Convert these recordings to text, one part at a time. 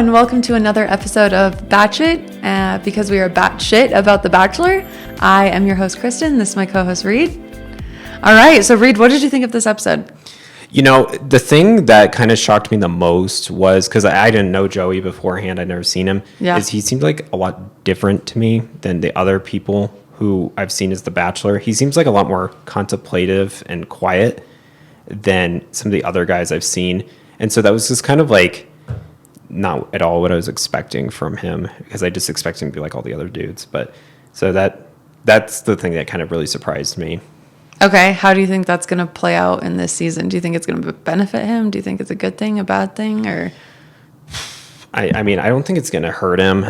and welcome to another episode of Batshit, because we are batshit about The Bachelor. I am your host, Kristin. This is my co-host, Reid. All right, so Reid, what did you think of this episode? You know, the thing that kind of shocked me the most was, because I didn't know Joey beforehand, I'd never seen him, is he seemed like a lot different to me than the other people who I've seen as The Bachelor. He seems like a lot more contemplative and quiet than some of the other guys I've seen. And so that was just kind of like not at all what I was expecting from him, because I just expect him to be like all the other dudes. But so that's the thing that kind of really surprised me. Okay, how do you think that's going to play out in this season? Do you think it's going to benefit him? Do you think it's a good thing, a bad thing, or? I mean, I don't think it's going to hurt him,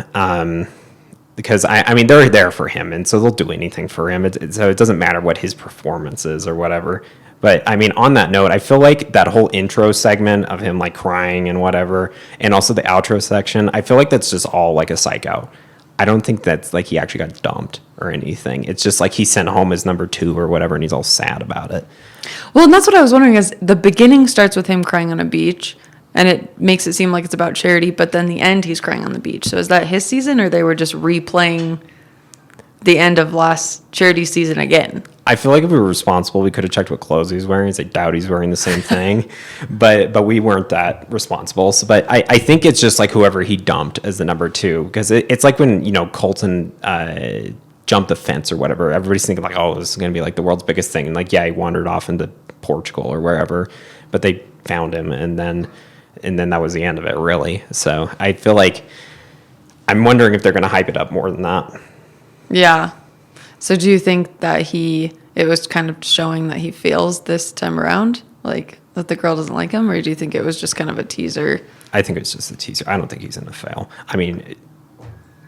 because I mean, they're there for him, and so they'll do anything for him. So it doesn't matter what his performance is or whatever. But I mean, on that note, I feel like that whole intro segment of him like crying and whatever, and also the outro section, I feel like that's just all like a psych out. I don't think that's like he actually got dumped or anything. It's just like he sent home his number 2 or whatever, and he's all sad about it. Well, and that's what I was wondering, is the beginning starts with him crying on a beach, and it makes it seem like it's about charity, but then the end he's crying on the beach. So is that his season, or they were just replaying the end of last charity season again? I feel like if we were responsible, we could have checked what clothes he's wearing. I doubt he's wearing the same thing, but we weren't that responsible. So, but I think it's just like whoever he dumped as the number 2, because it's like when, you know, Colton jumped the fence or whatever. Everybody's thinking like, oh, this is going to be like the world's biggest thing. And like, yeah, he wandered off into Portugal or wherever, but they found him, and then that was the end of it, really. So I feel like I'm wondering if they're going to hype it up more than that. Yeah. So do you think that it was kind of showing that he feels this time around, like that the girl doesn't like him, or do you think it was just kind of a teaser? I think it's just a teaser. I don't think he's going to fail. I mean,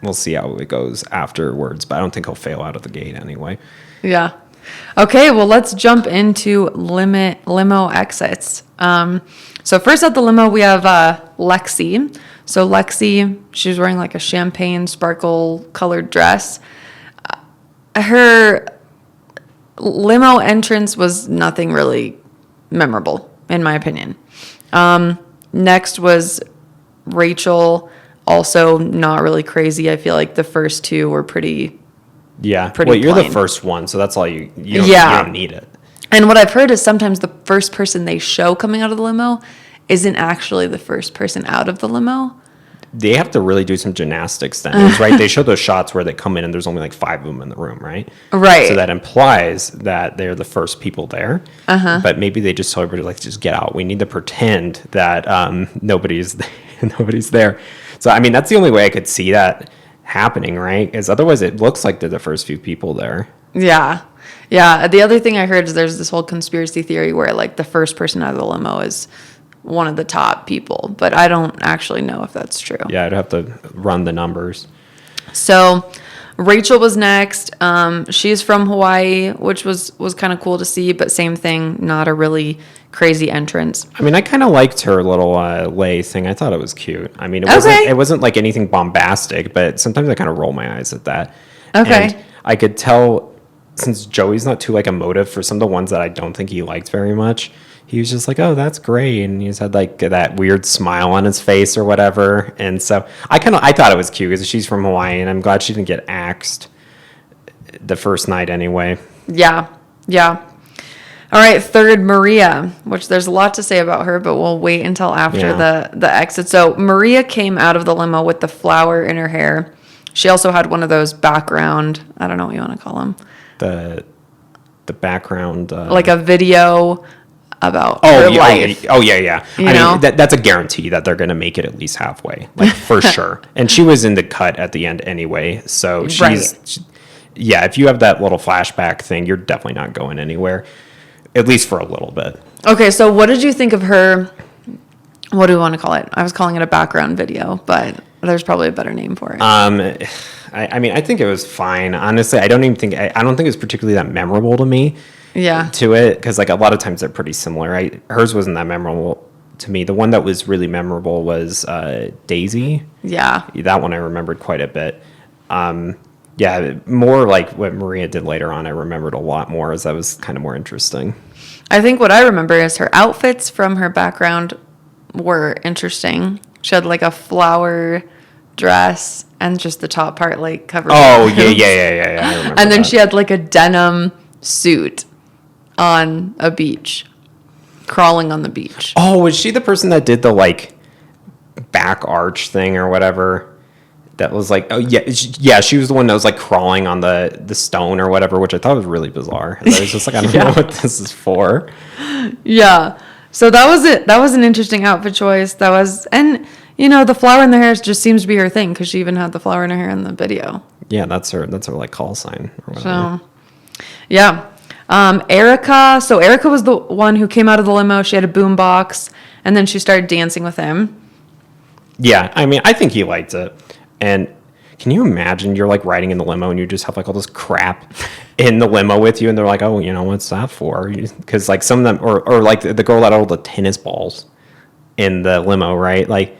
we'll see how it goes afterwards, but I don't think he'll fail out of the gate anyway. Yeah. Okay, well, let's jump into limo exits. So first at the limo, we have Lexi. So Lexi, she was wearing like a champagne sparkle colored dress. Her limo entrance was nothing really memorable, in my opinion. Next was Rachel, also not really crazy. I feel like the first 2 were pretty you're plain. the first one, so that's all you don't need it. And what I've heard is sometimes the first person they show coming out of the limo isn't actually the first person out of the limo. They have to really do some gymnastics then, right? They show those shots where they come in and there's only like 5 of them in the room, right? Right. So that implies that they're the first people there. Uh-huh. But maybe they just tell everybody, like, just get out. We need to pretend that nobody's there. So, I mean, that's the only way I could see that happening, right? Because otherwise it looks like they're the first few people there. Yeah. Yeah. The other thing I heard is there's this whole conspiracy theory where, like, the first person out of the limo is one of the top people, but I don't actually know if that's true. Yeah, I'd have to run the numbers. So Rachel was next. She's from Hawaii, which was kind of cool to see, but same thing, not a really crazy entrance. I mean, I kind of liked her little lei thing. I thought it was cute. I mean, it wasn't like anything bombastic, but sometimes I kind of roll my eyes at that. Okay. And I could tell, since Joey's not too like emotive, for some of the ones that I don't think he liked very much, he was just like, oh, that's great. And he just had like that weird smile on his face or whatever. And so I thought it was cute because she's from Hawaii, and I'm glad she didn't get axed the first night anyway. Yeah. Yeah. All right. Third, Maria, which there's a lot to say about her, but we'll wait until after the exit. So Maria came out of the limo with the flower in her hair. She also had one of those background, I don't know what you want to call them. The background. Like a video about her life. Yeah. I mean, that's a guarantee that they're going to make it at least halfway, like for sure. And she was in the cut at the end anyway, so if you have that little flashback thing, you're definitely not going anywhere, at least for a little bit. Okay, so what did you think of her? What do we want to call it? I was calling it a background video, but there's probably a better name for it. I mean, I think it was fine. Honestly, I don't think it was particularly that memorable to me. Yeah. To it, because like a lot of times they're pretty similar, right? Hers wasn't that memorable to me. The one that was really memorable was Daisy. Yeah. That one I remembered quite a bit. More like what Maria did later on, I remembered a lot more, as that was kind of more interesting. I think what I remember is her outfits from her background were interesting. She had like a flower dress and just the top part like covered. Oh, yeah. I remember And then that. she had like a denim suit on a beach, crawling on the beach. Oh, was she the person that did the like back arch thing or whatever? That was like, oh yeah, she was the one that was like crawling on the stone or whatever, which I thought was really bizarre. I was just like, I don't know what this is for. Yeah. So that was it. That was an interesting outfit choice. That was, and the flower in the hair just seems to be her thing because she even had the flower in her hair in the video. Yeah, that's her like call sign or whatever. So, yeah. Erica. So Erica was the one who came out of the limo. She had a boom box, and then she started dancing with him. Yeah, I mean, I think he liked it. And can you imagine you're like riding in the limo and you just have like all this crap in the limo with you, and they're like, oh, what's that for? Because like some of them, or like the girl that had all the tennis balls in the limo, right? Like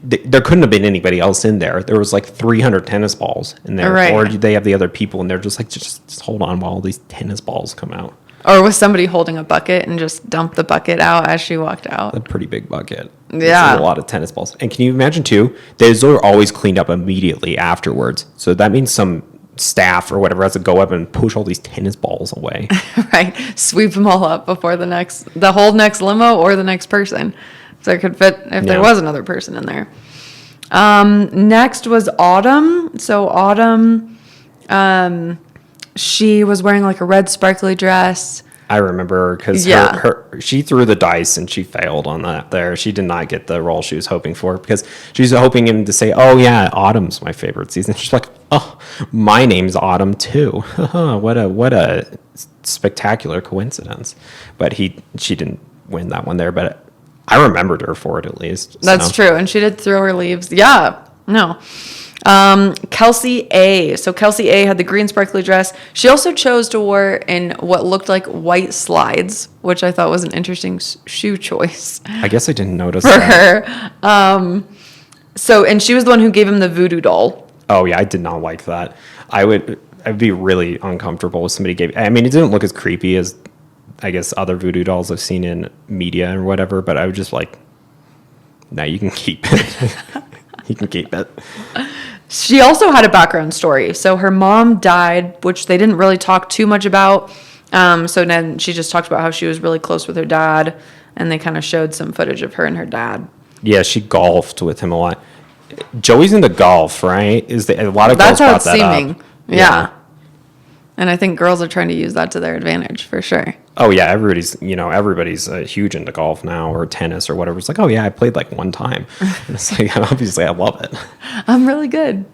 there couldn't have been anybody else in there. There was like 300 tennis balls in there, right. Or they have the other people, and they're just like, just hold on while all these tennis balls come out. Or was somebody holding a bucket and just dumped the bucket out as she walked out? A pretty big bucket. Yeah. A lot of tennis balls. And can you imagine, too, those are always cleaned up immediately afterwards. So that means some staff or whatever has to go up and push all these tennis balls away. Right. Sweep them all up before the whole next limo or the next person. So it could fit if there was another person in there. Next was Autumn. So Autumn, she was wearing like a red sparkly dress. I remember because she threw the dice and she failed on that there. She did not get the role she was hoping for because she was hoping him to say, oh, yeah, Autumn's my favorite season. She's like, oh, my name's Autumn, too. What a spectacular coincidence. But she didn't win that one there. But I remembered her for it at least. That's true. And she did throw her leaves. Yeah. No. Kelsey A. So Kelsey A had the green sparkly dress. She also chose to wear in what looked like white slides, which I thought was an interesting shoe choice. I guess I didn't notice for that. her. And she was the one who gave him the voodoo doll. Oh yeah, I did not like that. I'd be really uncomfortable if somebody gave. I mean, it didn't look as creepy as I guess other voodoo dolls I've seen in media or whatever, but I was just like, no, you can keep it. You can keep it. She also had a background story. So her mom died, which they didn't really talk too much about. So then she just talked about how she was really close with her dad, and they kind of showed some footage of her and her dad. Yeah, she golfed with him a lot. Joey's into golf, right? A lot of That's girls how brought it's that seeming. up. Yeah. And I think girls are trying to use that to their advantage for sure. Oh yeah, everybody's huge into golf now or tennis or whatever. It's like, oh yeah, I played like one time. And it's like, obviously I love it. I'm really good.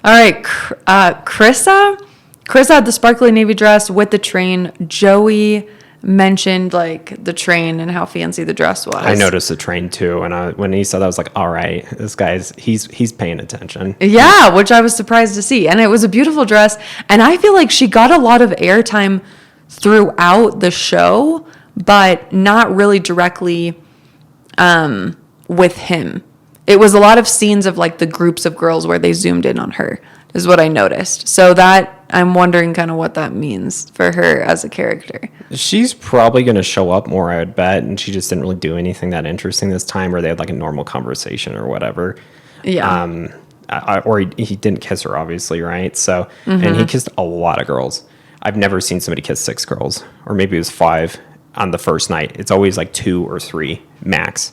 All right, Krissa had the sparkly navy dress with the train. Joey mentioned like the train and how fancy the dress was. I noticed the train too, and when he said that, I was like, all right, this guy's he's paying attention. Yeah, which I was surprised to see, and it was a beautiful dress, and I feel like she got a lot of airtime throughout the show, but not really directly with him. It was a lot of scenes of like the groups of girls where they zoomed in on her is what I noticed. So that I'm wondering kind of what that means for her as a character. She's probably going to show up more, I would bet, and she just didn't really do anything that interesting this time, or they had like a normal conversation or whatever. Yeah. Or he didn't kiss her, obviously, right? So, and he kissed a lot of girls. I've never seen somebody kiss 6 girls, or maybe it was 5 on the first night. It's always like 2 or 3 max.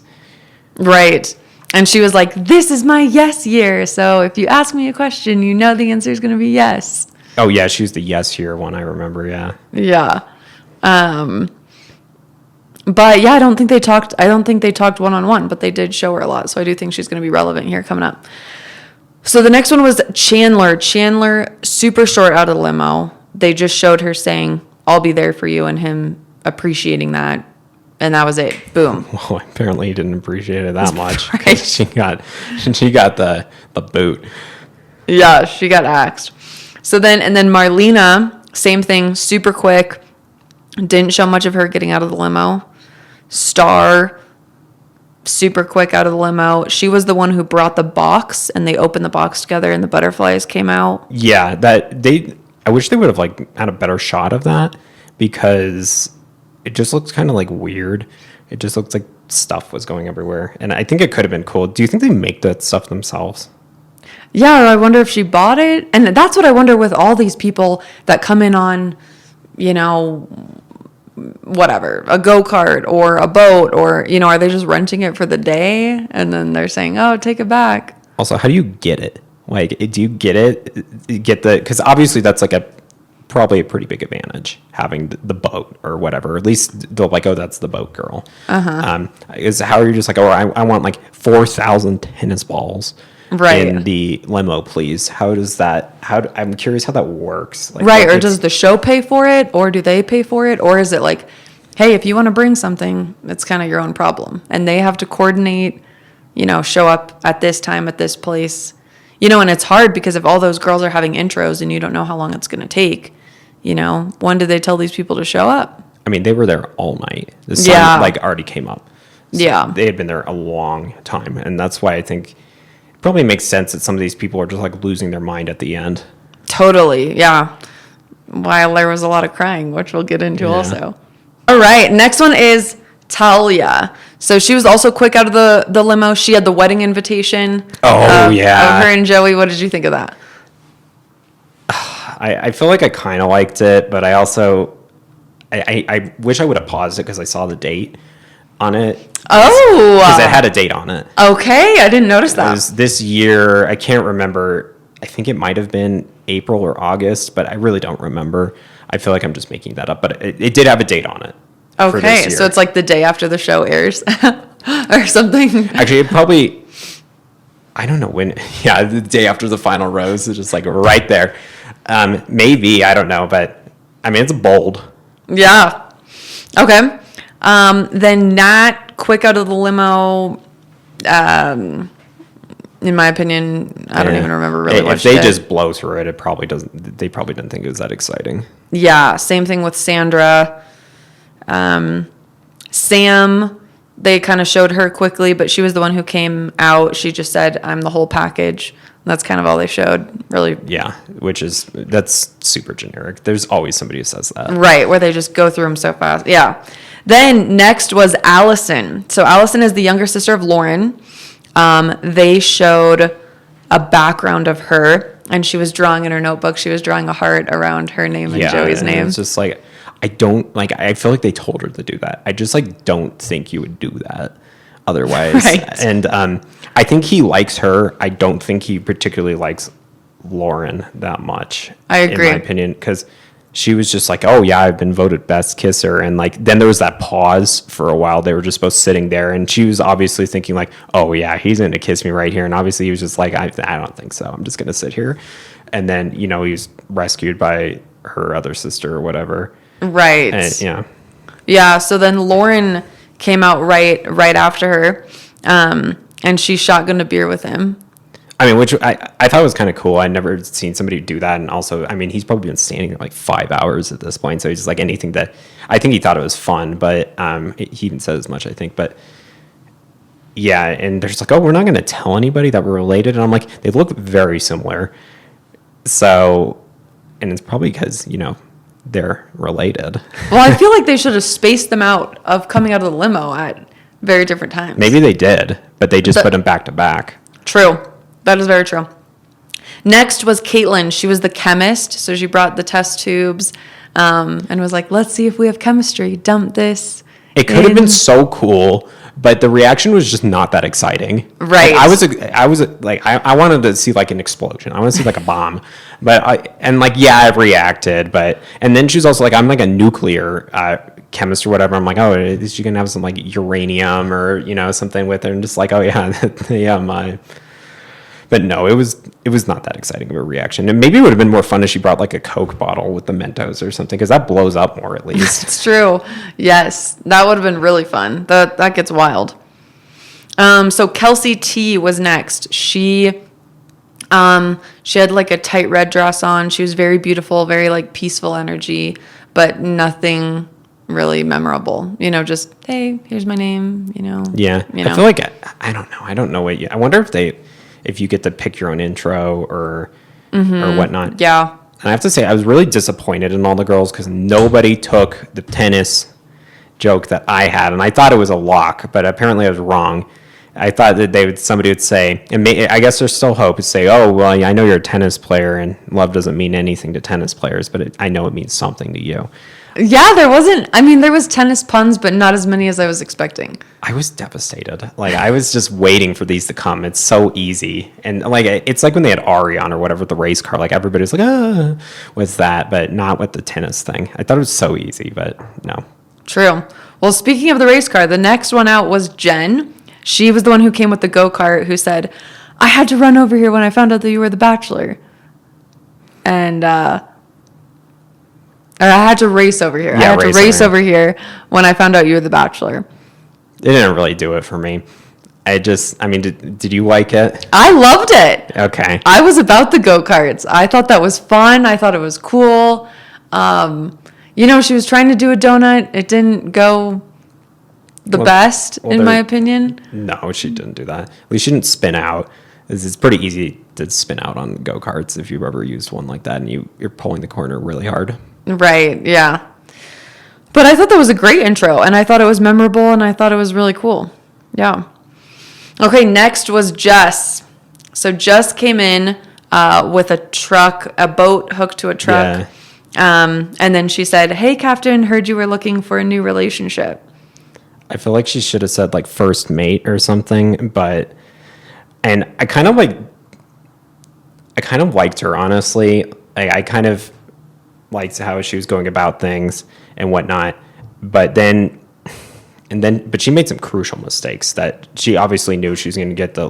Right. And she was like, this is my yes year. So if you ask me a question, you know the answer is going to be yes. Oh, yeah. She was the yes year one, I remember. Yeah. Yeah. But yeah, I don't think they talked one-on-one, but they did show her a lot. So I do think she's going to be relevant here coming up. So the next one was Chandler. Chandler, super short out of the limo. They just showed her saying, I'll be there for you, and him appreciating that. And that was it. Boom. Well, apparently he didn't appreciate it that much. Right. She got the boot. Yeah, she got axed. So then Marlena, same thing, super quick. Didn't show much of her getting out of the limo. Star, super quick out of the limo. She was the one who brought the box, and they opened the box together, and the butterflies came out. Yeah, I wish they would have like had a better shot of that, because it just looks kind of like weird. It just looks like stuff was going everywhere. And I think it could have been cool. Do you think they make that stuff themselves? Yeah, I wonder if she bought it. And that's what I wonder with all these people that come in on, whatever, a go-kart or a boat, or, are they just renting it for the day? And then they're saying, oh, take it back. Also, how do you get it? Like, do you get it? Because obviously that's like probably a pretty big advantage having the boat or whatever. At least they're like, oh, that's the boat girl. Is how are you just like, oh, I want like 4,000 tennis balls. Right. In the limo, please. I'm curious how that works. Like, right. Or does the show pay for it, or do they pay for it? Or is it like, hey, if you want to bring something, it's kind of your own problem. And they have to coordinate, show up at this time at this place. And it's hard because if all those girls are having intros and you don't know how long it's going to take, when did they tell these people to show up? I mean, they were there all night. The sun already came up. So they had been there a long time. And that's why I think probably makes sense that some of these people are just like losing their mind at the end. Totally, yeah. While there was a lot of crying, which we'll get into also. All right, next one is Talia. So she was also quick out of the limo. She had the wedding invitation. Oh, yeah. Of her and Joey. What did you think of that? I feel like I kind of liked it, but I also I wish I would have paused it because I saw the date on it. Oh, because it had a date on it. Okay, I didn't notice that. It was this year. I can't remember. I think it might have been April or August, but I really don't remember. I feel like I'm just making that up, but it did have a date on it. Okay, so it's like the day after the show airs or something. Actually, it probably, I don't know when. Yeah, the day after the final rose is just like right there. Maybe, I don't know, but I mean, it's bold. Yeah. Okay. Then Nat, quick out of the limo. In my opinion, I don't even remember really what she did. If they just blow through it, it probably doesn't. They probably didn't think it was that exciting. Yeah. Same thing with Sandra. Sam, they kind of showed her quickly, but she was the one who came out. She just said, "I'm the whole package." That's kind of all they showed, really. Yeah, that's super generic. There's always somebody who says that. Right, where they just go through them so fast. Yeah. Then next was Allison. So Allison is the younger sister of Lauren. They showed a background of her, and she was drawing in her notebook. She was drawing a heart around her name and Joey's name. It's just like, I feel like they told her to do that. I just don't think you would do that otherwise. Right. And I think he likes her. I don't think he particularly likes Lauren that much. I agree. In my opinion, because she was just like, oh yeah, I've been voted best kisser. And then there was that pause for a while. They were just both sitting there, and she was obviously thinking like, oh yeah, he's going to kiss me right here. And obviously he was just like, I don't think so. I'm just going to sit here. And then, he was rescued by her other sister or whatever. Right. And, yeah. Yeah. So then Lauren came out right after her, and she shotgunned a beer with him. I mean, which I thought was kind of cool. I'd never seen somebody do that. And also, I mean, he's probably been standing there like 5 hours at this point. So he's just like anything that, I think he thought it was fun, but he even said as much, I think. But yeah, and they're just like, oh, we're not going to tell anybody that we're related. And I'm like, they look very similar. So, and it's probably because, they're related. Well, I feel like they should have spaced them out of coming out of the limo at very different times. Maybe they did, but they just put them back to back. True. That is very true. Next was Caitlin. She was the chemist, so she brought the test tubes and was like, let's see if we have chemistry. Dump this. It could have been so cool, but the reaction was just not that exciting. Right. Like, I wanted to see like an explosion. I want to see like a bomb. I reacted, and then she was also like, I'm like a nuclear chemist or whatever. I'm like, oh, is she gonna have some like uranium or something with her? And just like, oh yeah, yeah, But no, it was not that exciting of a reaction. And maybe it would have been more fun if she brought like a Coke bottle with the Mentos or something, because that blows up more at least. It's true. Yes, that would have been really fun. That gets wild. So Kelsey T was next. She had like a tight red dress on. She was very beautiful, very like peaceful energy, but nothing really memorable. Just, hey, here's my name. Yeah. I feel like I don't know. I don't know what I wonder if you get to pick your own intro or whatnot. Yeah. And I have to say, I was really disappointed in all the girls because nobody took the tennis joke that I had, and I thought it was a lock, but apparently I was wrong. I thought that somebody would say, and I guess there's still hope to say, oh, well, I know you're a tennis player, and love doesn't mean anything to tennis players, but I know it means something to you. Yeah, there was tennis puns, but not as many as I was expecting. I was devastated. Like, I was just waiting for these to come. It's so easy. And, like, it's like when they had Ari on or whatever, the race car. Like, everybody was like, what's that? But not with the tennis thing. I thought it was so easy, but no. True. Well, speaking of the race car, the next one out was Jen. She was the one who came with the go-kart who said, I had to run over here when I found out that you were the Bachelor. And, or I had to race over here. Yeah, I had to race over here when I found out you were the Bachelor. It didn't really do it for me. Did you like it? I loved it. Okay. I was about the go-karts. I thought that was fun. I thought it was cool. She was trying to do a donut. It didn't go the best, in my opinion. No, she didn't do that. At least she didn't spin out. It's pretty easy to spin out on go-karts if you've ever used one like that and you're pulling the corner really hard. Right, yeah. But I thought that was a great intro, and I thought it was memorable, and I thought it was really cool. Yeah. Okay, next was Jess. So Jess came in with a boat hooked to a truck. Yeah. And then she said, hey, Captain, heard you were looking for a new relationship. I feel like she should have said, like, first mate or something, and I kind of liked her, honestly. I kind of liked how she was going about things and whatnot, but she made some crucial mistakes that she obviously knew she was going to get the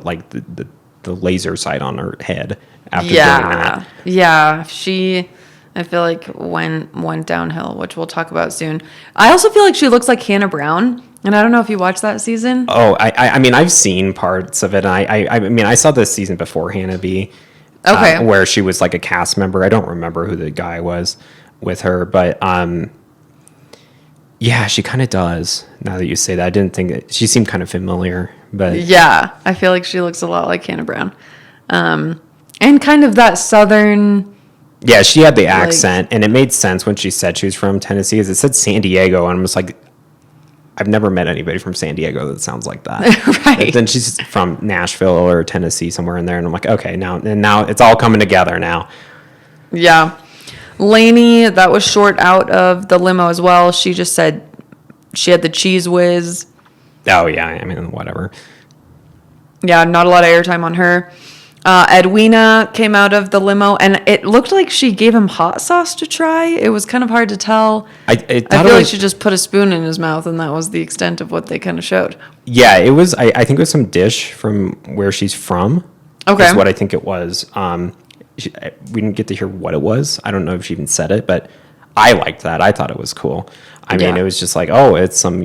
laser sight on her head after doing that. Yeah, I feel like went downhill, which we'll talk about soon. I also feel like she looks like Hannah Brown, and I don't know if you watched that season. Oh, I've seen parts of it. And I saw this season before Hannah B. Okay. Where she was like a cast member. I don't remember who the guy was with her, but yeah, she kind of does. Now that you say that, I didn't think that she seemed kind of familiar, but yeah, I feel like she looks a lot like Hannah Brown, and kind of that southern. Yeah, she had the accent, and it made sense when she said she was from Tennessee, as it said San Diego, and I'm just like, I've never met anybody from San Diego that sounds like that. Right. But then she's from Nashville or Tennessee, somewhere in there, and I'm like, okay, now it's all coming together now. Yeah. Lainey, that was short out of the limo as well. She just said she had the cheese whiz. Oh, yeah, whatever. Yeah, not a lot of airtime on her. Edwina came out of the limo, and it looked like she gave him hot sauce to try. It was kind of hard to tell. I feel like she just put a spoon in his mouth, and that was the extent of what they kind of showed. Yeah, it was. I think it was some dish from where she's from. Okay. Is what I think it was. We didn't get to hear what it was. I don't know if she even said it, but I liked that. I thought it was cool. It was just like, oh, it's some,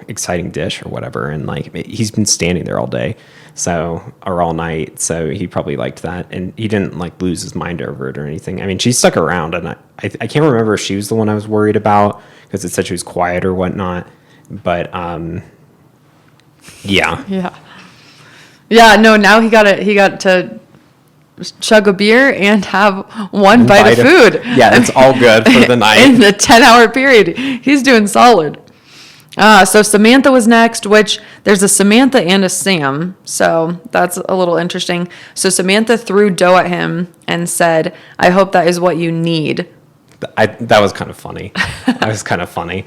exciting dish or whatever. And like, he's been standing there all day. Or all night. So he probably liked that. And he didn't like lose his mind over it or anything. She stuck around, and I can't remember if she was the one I was worried about because it said she was quiet or whatnot. But, yeah. Yeah. Yeah. No, now he got to chug a beer and have one bite of food. Yeah. It's all good for the night. In the 10-hour period. He's doing solid. So Samantha was next, which there's a Samantha and a Sam. So that's a little interesting. So Samantha threw dough at him and said, I hope that is what you need. That was kind of funny. That was kind of funny.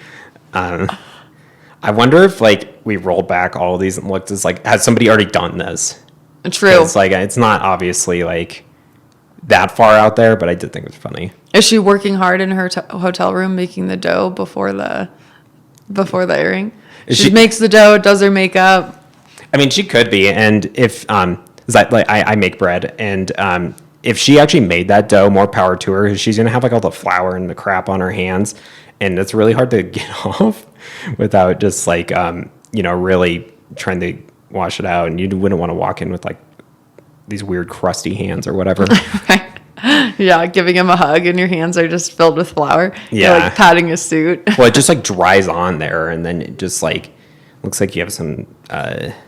I wonder if we rolled back all of these and looked as has somebody already done this? True. It's it's not obviously that far out there, but I did think it was funny. Is she working hard in her hotel room making the dough before the airing? She makes the dough, does her makeup. She could be, and if I make bread, and if she actually made that dough, more power to her. She's gonna have all the flour and the crap on her hands, and it's really hard to get off without just really trying to wash it out. And you wouldn't want to walk in with these weird crusty hands or whatever. Right. Yeah, giving him a hug and your hands are just filled with flour. Yeah. You're patting his suit. Well, it just dries on there, and then it just looks like you have some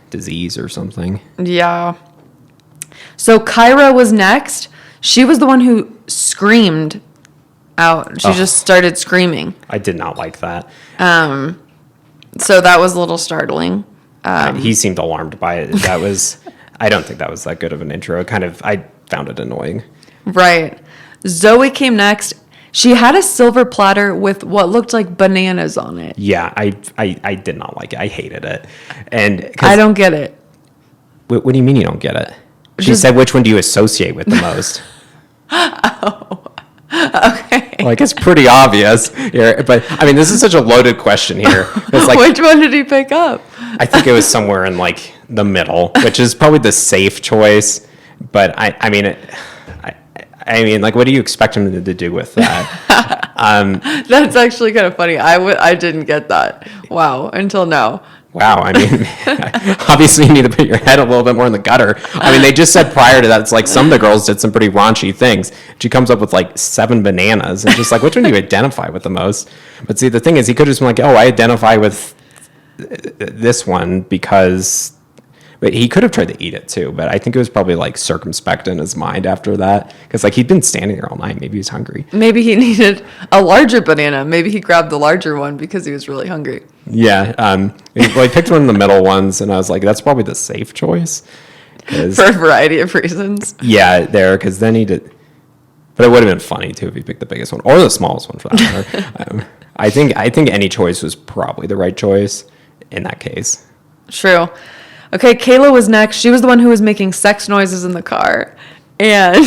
disease or something. Yeah. So Kyra was next. She was the one who screamed out. She just started screaming. I did not like that. So that was a little startling. He seemed alarmed by it. I don't think that was that good of an intro. I found it annoying. Right. Zoe came next. She had a silver platter with what looked like bananas on it. Yeah, I did not like it. I hated it. And I don't get it. What do you mean you don't get it? She said, which one do you associate with the most? Oh, okay. Like, it's pretty obvious here. But, I mean, this is such a loaded question here. It's like, which one did he pick up? I think it was somewhere in, like, the middle, which is probably the safe choice. But, I mean, like, what do you expect him to do with that? That's actually kind of funny. I didn't get that. Wow, until now. Wow, I mean, obviously you need to put your head a little bit more in the gutter. I mean, they just said prior to that, it's like some of the girls did some pretty raunchy things. She comes up with like 7 bananas and just like, which one do you identify with the most? But see, the thing is, he could just been like, oh, I identify with this one because... But he could have tried to eat it too, but I think it was probably like circumspect in his mind after that. Because like he'd been standing there all night. Maybe he was hungry. Maybe he needed a larger banana. Maybe he grabbed the larger one because he was really hungry. Yeah. He picked one of the middle ones, and I was like, that's probably the safe choice. For a variety of reasons. Yeah, because then he did. But it would have been funny too if he picked the biggest one or the smallest one for that matter. I think any choice was probably the right choice in that case. True. Okay, Kayla was next. She was the one who was making sex noises in the car. And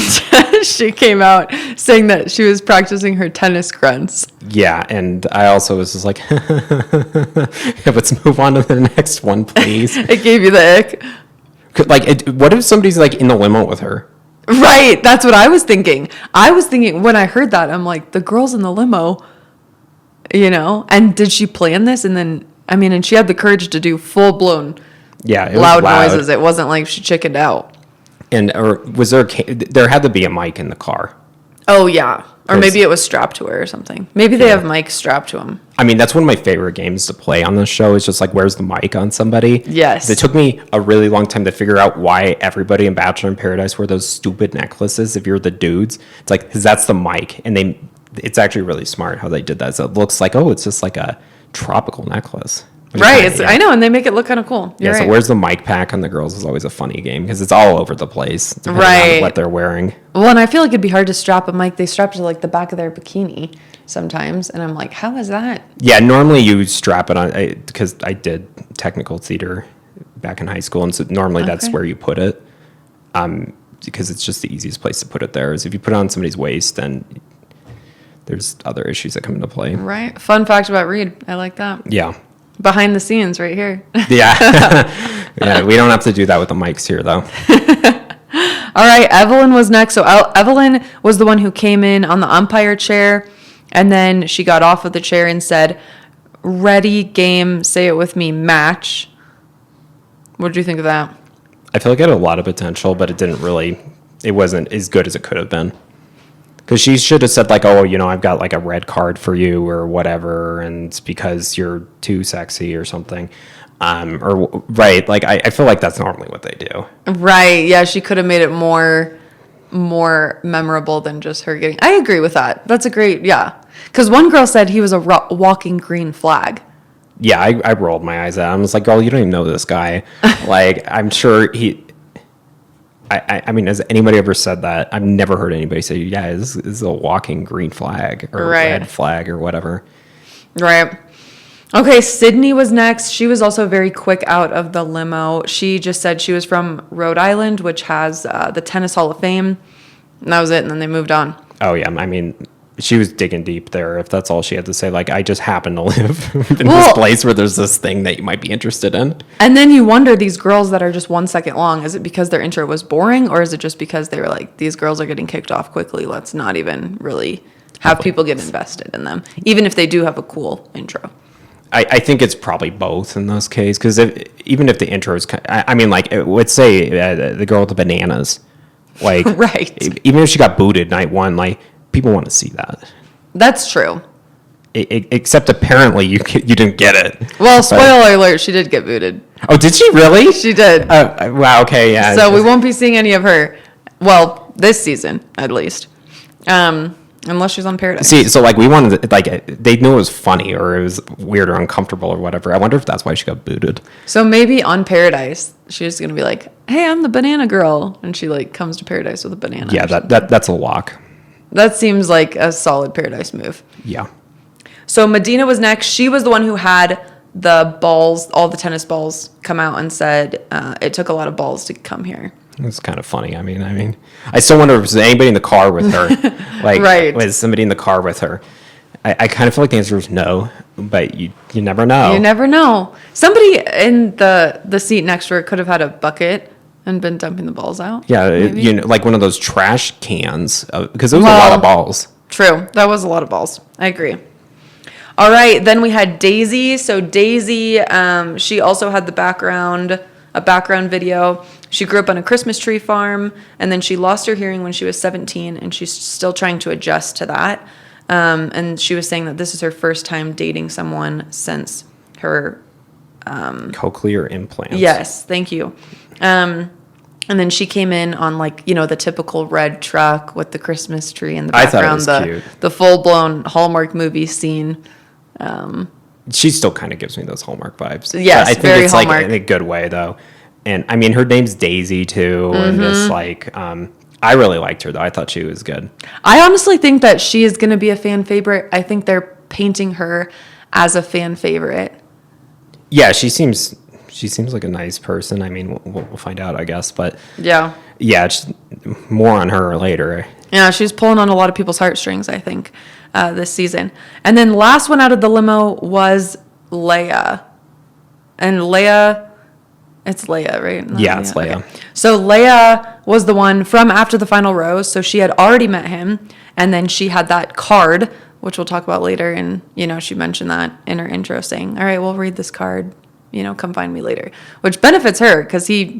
she came out saying that she was practicing her tennis grunts. Yeah, and I also was just like, let's move on to the next one, please. It gave you the ick. Like, what if somebody's like in the limo with her? Right, that's what I was thinking. I was thinking when I heard that, I'm like, the girl's in the limo, and did she plan this? And then, and she had the courage to do full-blown loud noises. It wasn't like she chickened out. Or was there had to be a mic in the car? Oh, yeah. Or maybe it was strapped to her or something. Maybe they have mics strapped to them. I mean, that's one of my favorite games to play on this show. Is just like, where's the mic on somebody? Yes. It took me a really long time to figure out why everybody in Bachelor in Paradise wore those stupid necklaces. If you're the dudes, it's like, because that's the mic. And it's actually really smart how they did that. So it looks like, oh, it's just like a tropical necklace. Right. I know. And they make it look kind of cool. You're right. So where's the mic pack on the girls is always a funny game because it's all over the place. Depending on what they're wearing. Well, and I feel like it'd be hard to strap a mic. They strap it to like the back of their bikini sometimes. And I'm like, how is that? Yeah. Normally you strap it on because I did technical theater back in high school. And so normally that's where you put it. Because it's just the easiest place to put it there is if you put it on somebody's waist, then there's other issues that come into play. Right. Fun fact about Reid. I like that. Yeah. Behind the scenes right here. Yeah. Yeah, we don't have to do that with the mics here, though. All right, Evelyn was next. So Evelyn was the one who came in on the umpire chair, and then she got off of the chair and said, ready, game, say it with me, match. What did you think of that? I feel like it had a lot of potential, but it wasn't as good as it could have been. Because she should have said, like, oh, I've got, like, a red card for you or whatever, and it's because you're too sexy or something. Right, like, I feel like that's normally what they do. Right, yeah, she could have made it more memorable than just her getting... I agree with that. That's a great... Yeah. Because one girl said he was a walking green flag. Yeah, I rolled my eyes at him. I was like, girl, you don't even know this guy. Like, I'm sure he... I mean, has anybody ever said that? I've never heard anybody say, yeah, this is a walking green flag or red flag or whatever. Right. Okay, Sydney was next. She was also very quick out of the limo. She just said she was from Rhode Island, which has the Tennis Hall of Fame. And that was it, and then they moved on. Oh, yeah. I mean, she was digging deep there, if that's all she had to say. Like, I just happen to live in this place where there's this thing that you might be interested in. And then you wonder, these girls that are just 1 second long, is it because their intro was boring, or is it just because they were like, these girls are getting kicked off quickly, let's not even really have people get invested in them, even if they do have a cool intro? I think it's probably both in those cases, because even if the intro is, I mean, like, let's say the girl with the bananas, like, right. Even if she got booted night one, like, people want to see that. That's true. Except apparently you didn't get it. Well, spoiler alert, she did get booted. Oh, did she really? She did. Wow, okay, yeah. So we won't be seeing any of her, well, this season, at least. Unless she's on Paradise. See, so like we wanted, like they knew it was funny or it was weird or uncomfortable or whatever. I wonder if that's why she got booted. So maybe on Paradise, she's gonna be like, "Hey, I'm the banana girl," and she like comes to Paradise with a banana. Yeah, that's a lock. That seems like a solid Paradise move. Yeah. So Medina was next. She was the one who had the balls, all the tennis balls, come out and said it took a lot of balls to come here. It's kind of funny. I mean, I still wonder if there's anybody in the car with her. Like, right. Was somebody in the car with her? I kind of feel like the answer is no, but you never know. You never know. Somebody in the seat next to her could have had a bucket and been dumping the balls out. Yeah, like one of those trash cans, because there was a lot of balls. True. That was a lot of balls. I agree. All right. Then we had Daisy. So Daisy, she also had a background video. She grew up on a Christmas tree farm, and then she lost her hearing when she was 17, and she's still trying to adjust to that. And she was saying that this is her first time dating someone since her cochlear implants. Yes, thank you. And then she came in on like, the typical red truck with the Christmas tree in the background. I thought it was cute. The full-blown Hallmark movie scene. She still kind of gives me those Hallmark vibes. Yes, I think very it's Hallmark. like in a good way though. And I mean, her name's Daisy too, and just like I really liked her though. I thought she was good. I honestly think that she is going to be a fan favorite. I think they're painting her as a fan favorite. Yeah, she seems like a nice person. I mean, we'll find out, I guess. But yeah, more on her later. Yeah, she's pulling on a lot of people's heartstrings, I think, this season. And then last one out of the limo was Leia. And Leia, it's Leia, right? Not yeah, Leia. It's Leia. Okay. So Leia was the one from after the final rose. So she had already met him. And then she had that card, which we'll talk about later. And, she mentioned that in her intro saying, all right, we'll read this card, come find me later. Which benefits her because there's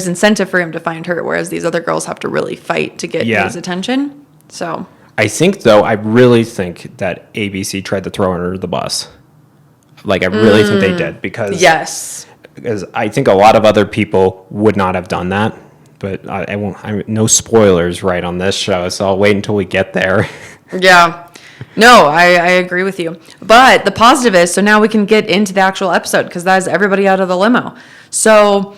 incentive for him to find her. Whereas these other girls have to really fight to get his attention. So I really think that ABC tried to throw her under the bus. Like, I really think they did because I think a lot of other people would not have done that. But I won't. No spoilers right on this show, so I'll wait until we get there. Yeah. No, I agree with you. But the positive is, so now we can get into the actual episode because that is everybody out of the limo. So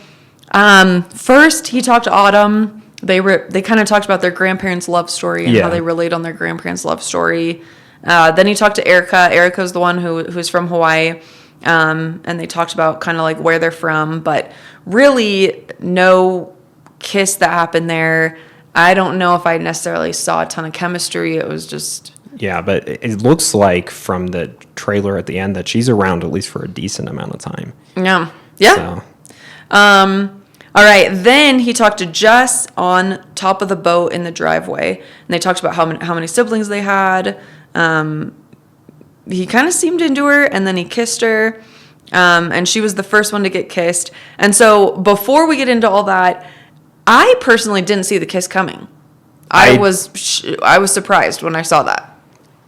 first he talked to Autumn. They kind of talked about their grandparents' love story and how they relate on their grandparents' love story. Then he talked to Erica. Erica's the one who's from Hawaii. And they talked about kind of like where they're from, but really no kiss that happened there. I don't know if I necessarily saw a ton of chemistry. It was just... Yeah, but it looks like from the trailer at the end that she's around at least for a decent amount of time. Yeah. Yeah. So. All right. Then he talked to Jess on top of the boat in the driveway. And they talked about how many siblings they had. He kind of seemed into her, and then he kissed her. And she was the first one to get kissed. And so before we get into all that, I personally didn't see the kiss coming. I was surprised when I saw that.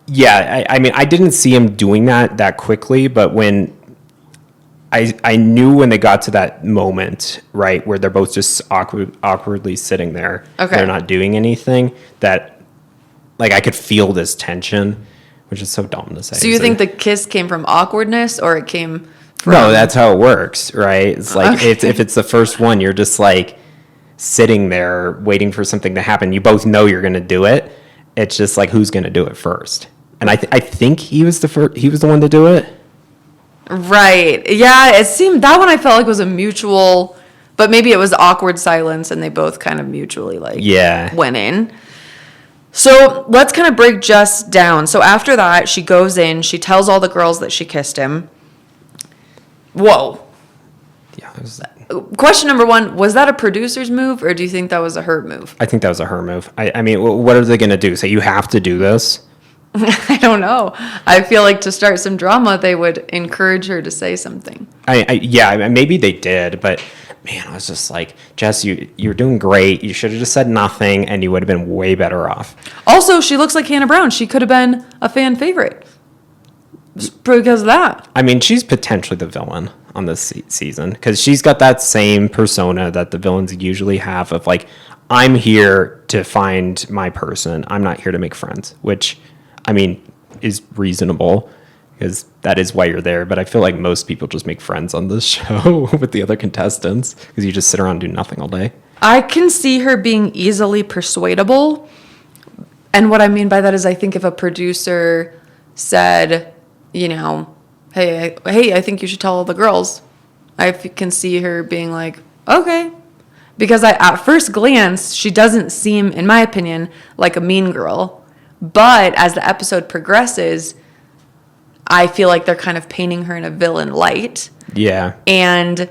Yeah, I mean, I didn't see him doing that quickly, but when I knew when they got to that moment, right, where they're both just awkwardly sitting there, they're not doing anything, that, like, I could feel this tension, which is so dumb to say. So you think the kiss came from awkwardness, or it came from... No, that's how it works, right? It's like, if it's the first one, you're just, like, sitting there waiting for something to happen. You both know you're going to do it. It's just like, who's going to do it first? And I think he was the one to do it. Right. Yeah, it seemed that one I felt like was a mutual, but maybe it was awkward silence and they both kind of mutually went in. So let's kind of break Jess down. So after that, she goes in, she tells all the girls that she kissed him. Whoa. Yeah. Question number one, was that a producer's move, or do you think that was a her move? I think that was a her move. I mean, what are they going to do? Say, you have to do this? I don't know. I feel like to start some drama, they would encourage her to say something. Yeah, maybe they did, but man, I was just like, Jess, you're doing great. You should have just said nothing, and you would have been way better off. Also, she looks like Hannah Brown. She could have been a fan favorite because of that. I mean, she's potentially the villain on this season because she's got that same persona that the villains usually have of like, I'm here to find my person. I'm not here to make friends, which, I mean, is reasonable because that is why you're there. But I feel like most people just make friends on this show with the other contestants because you just sit around and do nothing all day. I can see her being easily persuadable. And what I mean by that is I think if a producer said, you know, hey, I think you should tell all the girls, I can see her being like, okay. Because at first glance, she doesn't seem, in my opinion, like a mean girl. But as the episode progresses, I feel like they're kind of painting her in a villain light. Yeah. And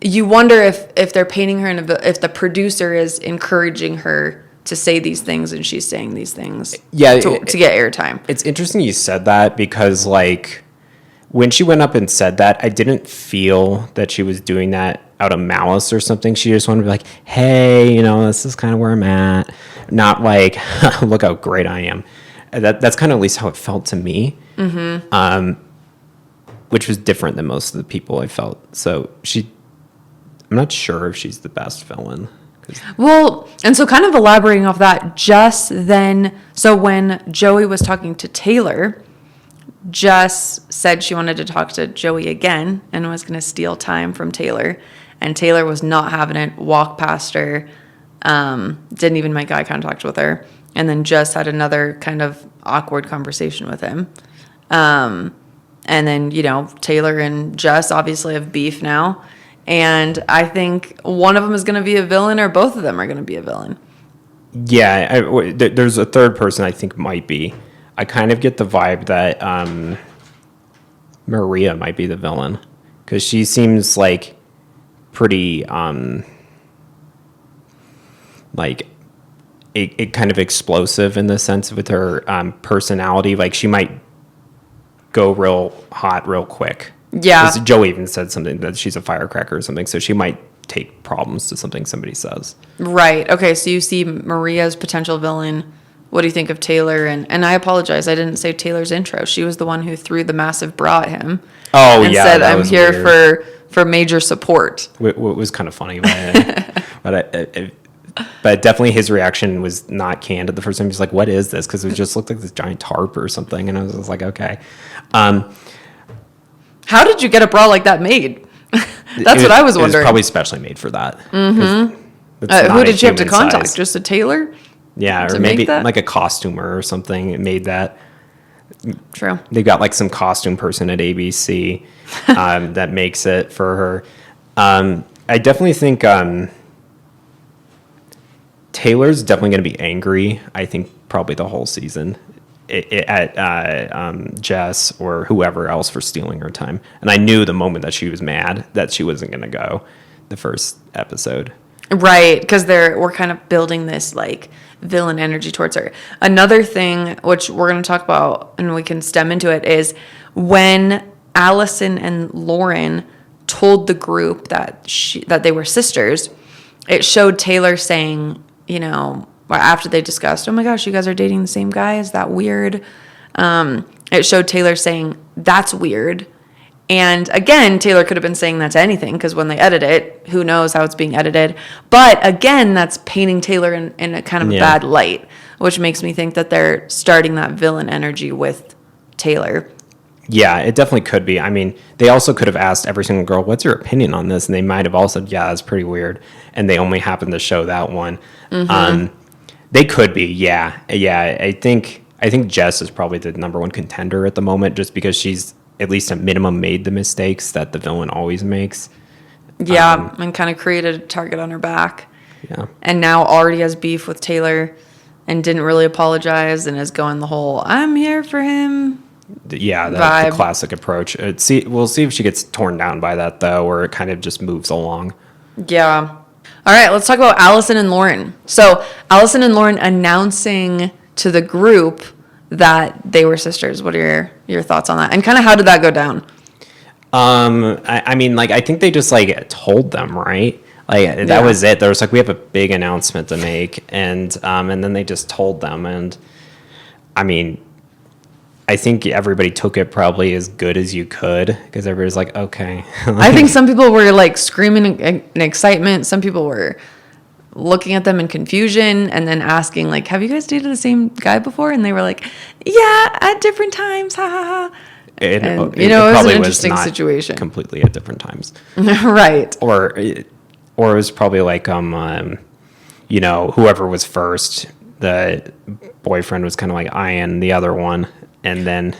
you wonder if they're painting her if the producer is encouraging her to say these things and she's saying these things to get airtime. It's interesting you said that because, like, when she went up and said that, I didn't feel that she was doing that out of malice or something. She just wanted to be like, hey, you know, this is kind of where I'm at. Not like, look how great I am. That's kind of at least how it felt to me. Mm-hmm. Which was different than most of the people I felt. So I'm not sure if she's the best villain. Well, and so kind of elaborating off that, Jess then, so when Joey was talking to Taylor, Jess said she wanted to talk to Joey again and was going to steal time from Taylor. And Taylor was not having it, walked past her, didn't even make eye contact with her. And then Jess had another kind of awkward conversation with him. And then, you know, Taylor and Jess obviously have beef now. And I think one of them is going to be a villain or both of them are going to be a villain. Yeah, there's a third person I think might be. I kind of get the vibe that Maria might be the villain because she seems like pretty like it kind of explosive in the sense with her personality. Like she might go real hot real quick. Yeah. Joe even said something that she's a firecracker or something, so she might take problems to something somebody says. Right. Okay, so you see Maria's potential villain. What do you think of Taylor? And I apologize, I didn't say Taylor's intro. She was the one who threw the massive bra at him. Oh, and yeah. Said, I'm here for major support. What was kind of funny about it. But definitely his reaction was not candid the first time. He's like, what is this? Because it just looked like this giant tarp or something. And I was just like, okay. How did you get a bra like that made? That's what I was wondering. It was probably specially made for that. Mm-hmm. Who did you have to contact? Size. Just a tailor? Yeah, or maybe like a costumer or something. It made that. True. They got like some costume person at ABC that makes it for her. I definitely think Taylor's definitely going to be angry. I think probably the whole season at Jess or whoever else for stealing her time. And I knew the moment that she was mad that she wasn't going to go the first episode. Right, because we're kind of building this like villain energy towards her. Another thing, which we're going to talk about and we can stem into it, is when Allison and Lauren told the group that they were sisters, it showed Taylor saying, you know, after they discussed, oh my gosh, you guys are dating the same guy, is that weird? It showed Taylor saying, that's weird. And again, Taylor could have been saying that to anything because when they edit it, who knows how it's being edited. But again, that's painting Taylor in a kind of a bad light, which makes me think that they're starting that villain energy with Taylor. Yeah, it definitely could be. I mean, they also could have asked every single girl, what's your opinion on this? And they might have all said, yeah, that's pretty weird. And they only happened to show that one. Mm-hmm. They could be, yeah. Yeah, I think Jess is probably the number one contender at the moment just because she's at least a minimum made the mistakes that the villain always makes. Yeah, and kind of created a target on her back. Yeah. And now already has beef with Taylor and didn't really apologize and is going the whole, I'm here for him. Yeah, that's the classic approach. We'll see if she gets torn down by that, though, or it kind of just moves along. Yeah. All right, let's talk about Allison and Lauren. So Allison and Lauren announcing to the group that they were sisters. What are your thoughts on that? And kind of how did that go down? I mean, like, I think they just, like, told them, right? Like, that was it. There was, like, we have a big announcement to make, and then they just told them. And, I mean, I think everybody took it probably as good as you could because everybody's like, okay. I think some people were, like, screaming in excitement. Some people were looking at them in confusion and then asking, like, have you guys dated the same guy before? And they were like, yeah, at different times. Ha ha ha. And it was an interesting situation. Completely at different times. Right. Or it was probably like, whoever was first, the boyfriend was kind of like eyeing the other one. And then.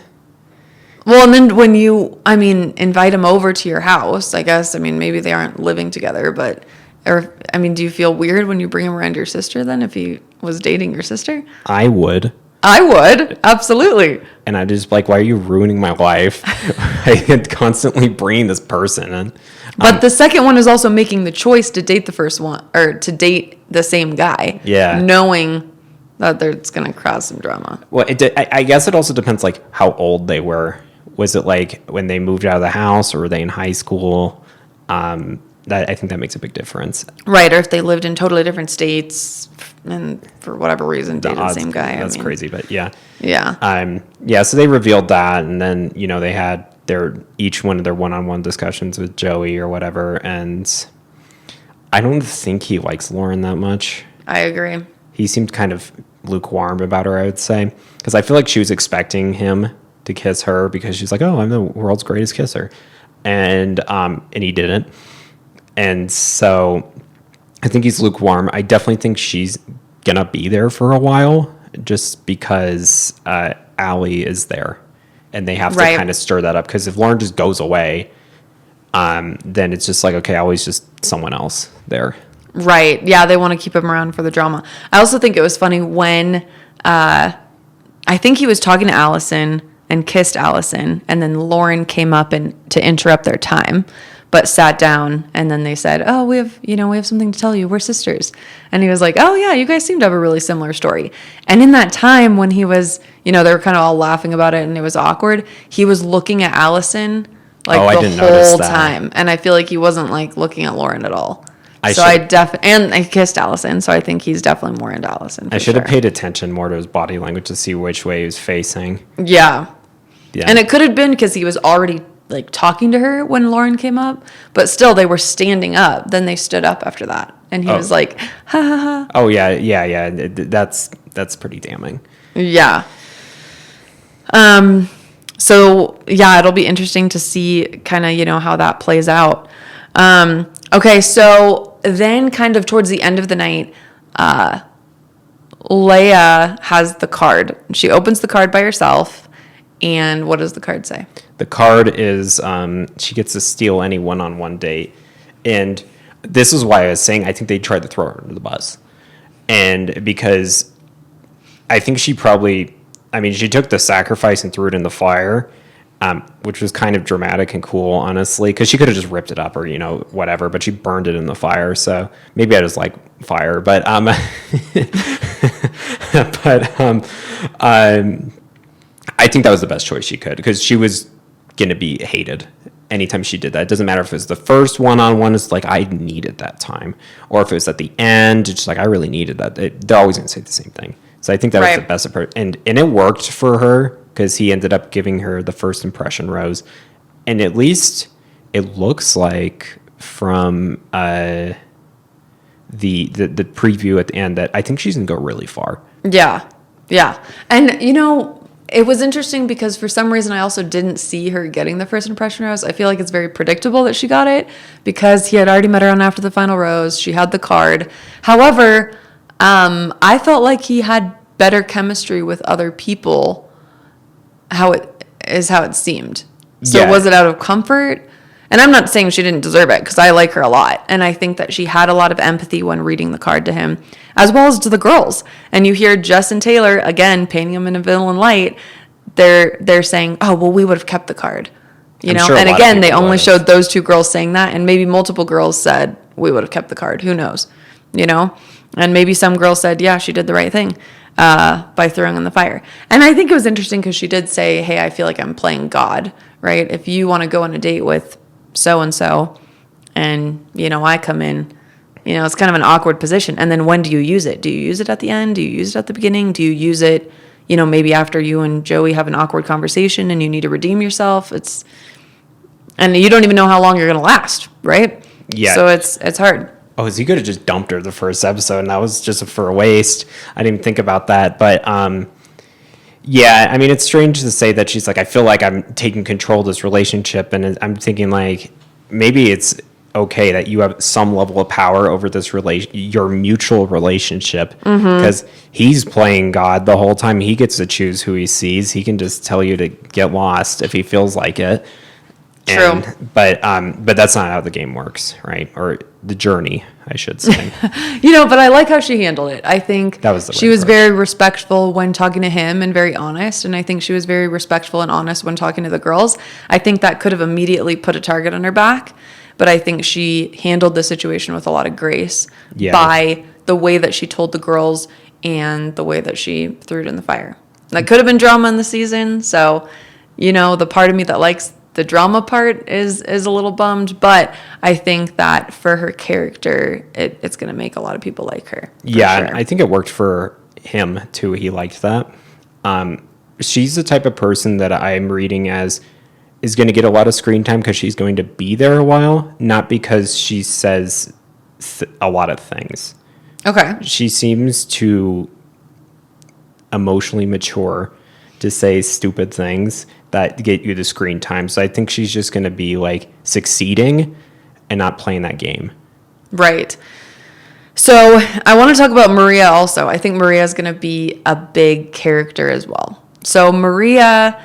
Well, and then when you, invite him over to your house, I guess, maybe they aren't living together, but, do you feel weird when you bring him around your sister then if he was dating your sister? I would. Absolutely. And I'm just like, why are you ruining my life? I constantly bringing this person in. But the second one is also making the choice to date the first one, or to date the same guy. Yeah. Knowing that there's going to cause some drama. Well, I guess it also depends, like, how old they were. Was it, like, when they moved out of the house, or were they in high school? I think that makes a big difference. Right, or if they lived in totally different states and for whatever reason dated the same guy. That's crazy, but yeah. Yeah. So they revealed that, and then, they had each one of their one-on-one discussions with Joey or whatever, and I don't think he likes Lauren that much. I agree. He seemed kind of lukewarm about her, I would say, because I feel like she was expecting him to kiss her because she's like, oh, I'm the world's greatest kisser, and he didn't. And so I think he's lukewarm. I definitely think she's going to be there for a while just because Allie is there. And they have to kind of stir that up. Because if Lauren just goes away, then it's just like, okay, Allie's just someone else there. Right. Yeah, they want to keep him around for the drama. I also think it was funny when I think he was talking to Allison and kissed Allison. And then Lauren came up to interrupt their time. But sat down, and then they said, oh, we have something to tell you. We're sisters. And he was like, oh, yeah, you guys seem to have a really similar story. And in that time when he was, they were kind of all laughing about it and it was awkward, he was looking at Allison the whole time. And I feel like he wasn't like looking at Lauren at all. And I kissed Allison, so I think he's definitely more into Allison. I should have paid attention more to his body language to see which way he was facing. Yeah. And it could have been because he was already like talking to her when Lauren came up, but still they were standing up. Then they stood up after that, and he was like, ha ha ha. Oh yeah. That's pretty damning. Yeah. So yeah, it'll be interesting to see kind of how that plays out. Okay, so then kind of towards the end of the night, Leia has the card. She opens the card by herself, and what does the card say? The card is she gets to steal any one-on-one date. And this is why I was saying I think they tried to throw her under the bus. And because I think she took the sacrifice and threw it in the fire, which was kind of dramatic and cool, honestly, because she could have just ripped it up or, whatever, but she burned it in the fire. So maybe I just like fire. But I think that was the best choice she could, because she was going to be hated anytime she did that. It doesn't matter if it was the first one-on-one, it's like, I needed that time. Or if it was at the end, it's just like, I really needed that. They're always going to say the same thing. So I think that was the best approach. And it worked for her, because he ended up giving her the first impression rose. And at least it looks like from the preview at the end that I think she's going to go really far. Yeah. And, it was interesting because for some reason I also didn't see her getting the first impression rose. I feel like it's very predictable that she got it because he had already met her on After the Final Rose. She had the card. However, I felt like he had better chemistry with other people, how it seemed. So was it out of comfort? And I'm not saying she didn't deserve it, because I like her a lot. And I think that she had a lot of empathy when reading the card to him, as well as to the girls. And you hear Jess and Taylor, again, painting him in a villain light. They're saying, oh, well, we would have kept the card. Sure, and again, they only showed those two girls saying that. And maybe multiple girls said, we would have kept the card. Who knows? And maybe some girls said, yeah, she did the right thing by throwing in the fire. And I think it was interesting because she did say, hey, I feel like I'm playing God, right? If you want to go on a date with so-and-so and, I come in, it's kind of an awkward position. And then when do you use it? Do you use it at the end? Do you use it at the beginning? Do you use it, maybe after you and Joey have an awkward conversation and you need to redeem yourself? And you don't even know how long you're going to last, right? Yeah. So it's hard. oh, is he could have just dumped her the first episode, and that was just for a waste. I didn't even think about that, but yeah, I mean, it's strange to say that she's like, I feel like I'm taking control of this relationship, and I'm thinking like maybe it's okay that you have some level of power over this your mutual relationship, because he's playing God the whole time. He gets to choose who he sees. He can just tell you to get lost if he feels like it. True. But that's not how the game works, right? Or the journey, I should say. But I like how she handled it. I think that was she was very respectful when talking to him and very honest. And I think she was very respectful and honest when talking to the girls. I think that could have immediately put a target on her back. But I think she handled the situation with a lot of grace by the way that she told the girls and the way that she threw it in the fire. That could have been drama in the season. So, the part of me that likes the drama part is a little bummed, but I think that for her character, it's going to make a lot of people like her. Yeah, sure. I think it worked for him too. He liked that. She's the type of person that I'm reading as is going to get a lot of screen time because she's going to be there a while, not because she says a lot of things. Okay. She seems to emotionally mature to say stupid things that get you the screen time. So I think she's just going to be like succeeding and not playing that game. Right. So I want to talk about Maria also. I think Maria is going to be a big character as well. So Maria,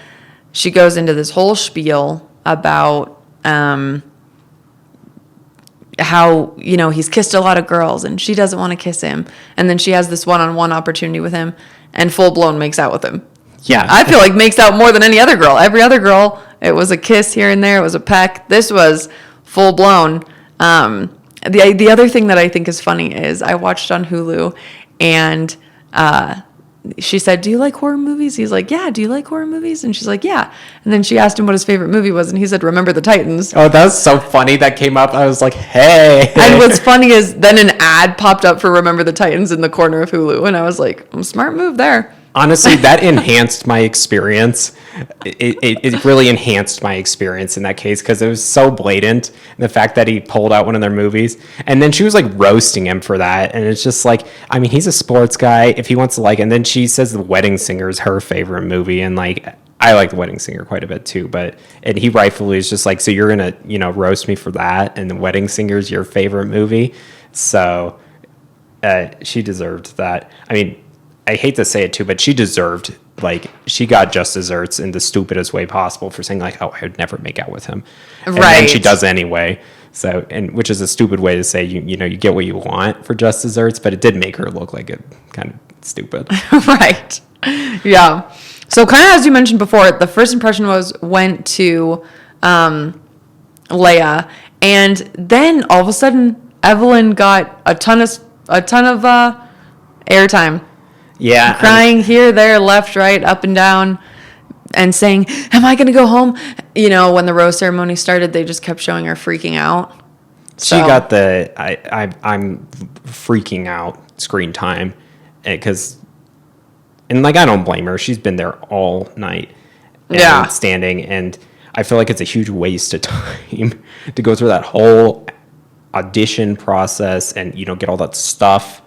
she goes into this whole spiel about how, he's kissed a lot of girls and she doesn't want to kiss him. And then she has this one-on-one opportunity with him and full-blown makes out with him. Yeah. I feel like makes out more than any other girl. Every other girl, it was a kiss here and there. It was a peck. This was full-blown. The other thing that I think is funny is I watched on Hulu and she said, do you like horror movies? He's like, yeah. Do you like horror movies? And she's like, yeah. And then she asked him what his favorite movie was, and he said, Remember the Titans. Oh, that was so funny. That came up. I was like, hey. And what's funny is then an ad popped up for Remember the Titans in the corner of Hulu. And I was like, smart move there. Honestly, that enhanced my experience. It really enhanced my experience in that case because it was so blatant. The fact that he pulled out one of their movies. And then she was like roasting him for that. And it's just like, I mean, he's a sports guy. If he wants to like, and then she says The Wedding Singer is her favorite movie. And like, I like The Wedding Singer quite a bit too. And he rightfully is just like, so you're going to, roast me for that. And The Wedding Singer is your favorite movie. So she deserved that. I mean, I hate to say it too, but she deserved, like, she got just desserts in the stupidest way possible for saying, like, oh, I would never make out with him. And then she does anyway. So, and which is a stupid way to say, you get what you want for just desserts, but it did make her look like it kind of stupid. Right. Yeah. So kind of as you mentioned before, the first impression went to Leia. And then all of a sudden, Evelyn got a ton of airtime. Yeah. Crying here, there, left, right, up and down, and saying, am I going to go home? When the rose ceremony started, they just kept showing her freaking out. She got the, I'm freaking out screen time because, and like, I don't blame her. She's been there all night. Standing. And I feel like it's a huge waste of time to go through that whole audition process and, get all that stuff.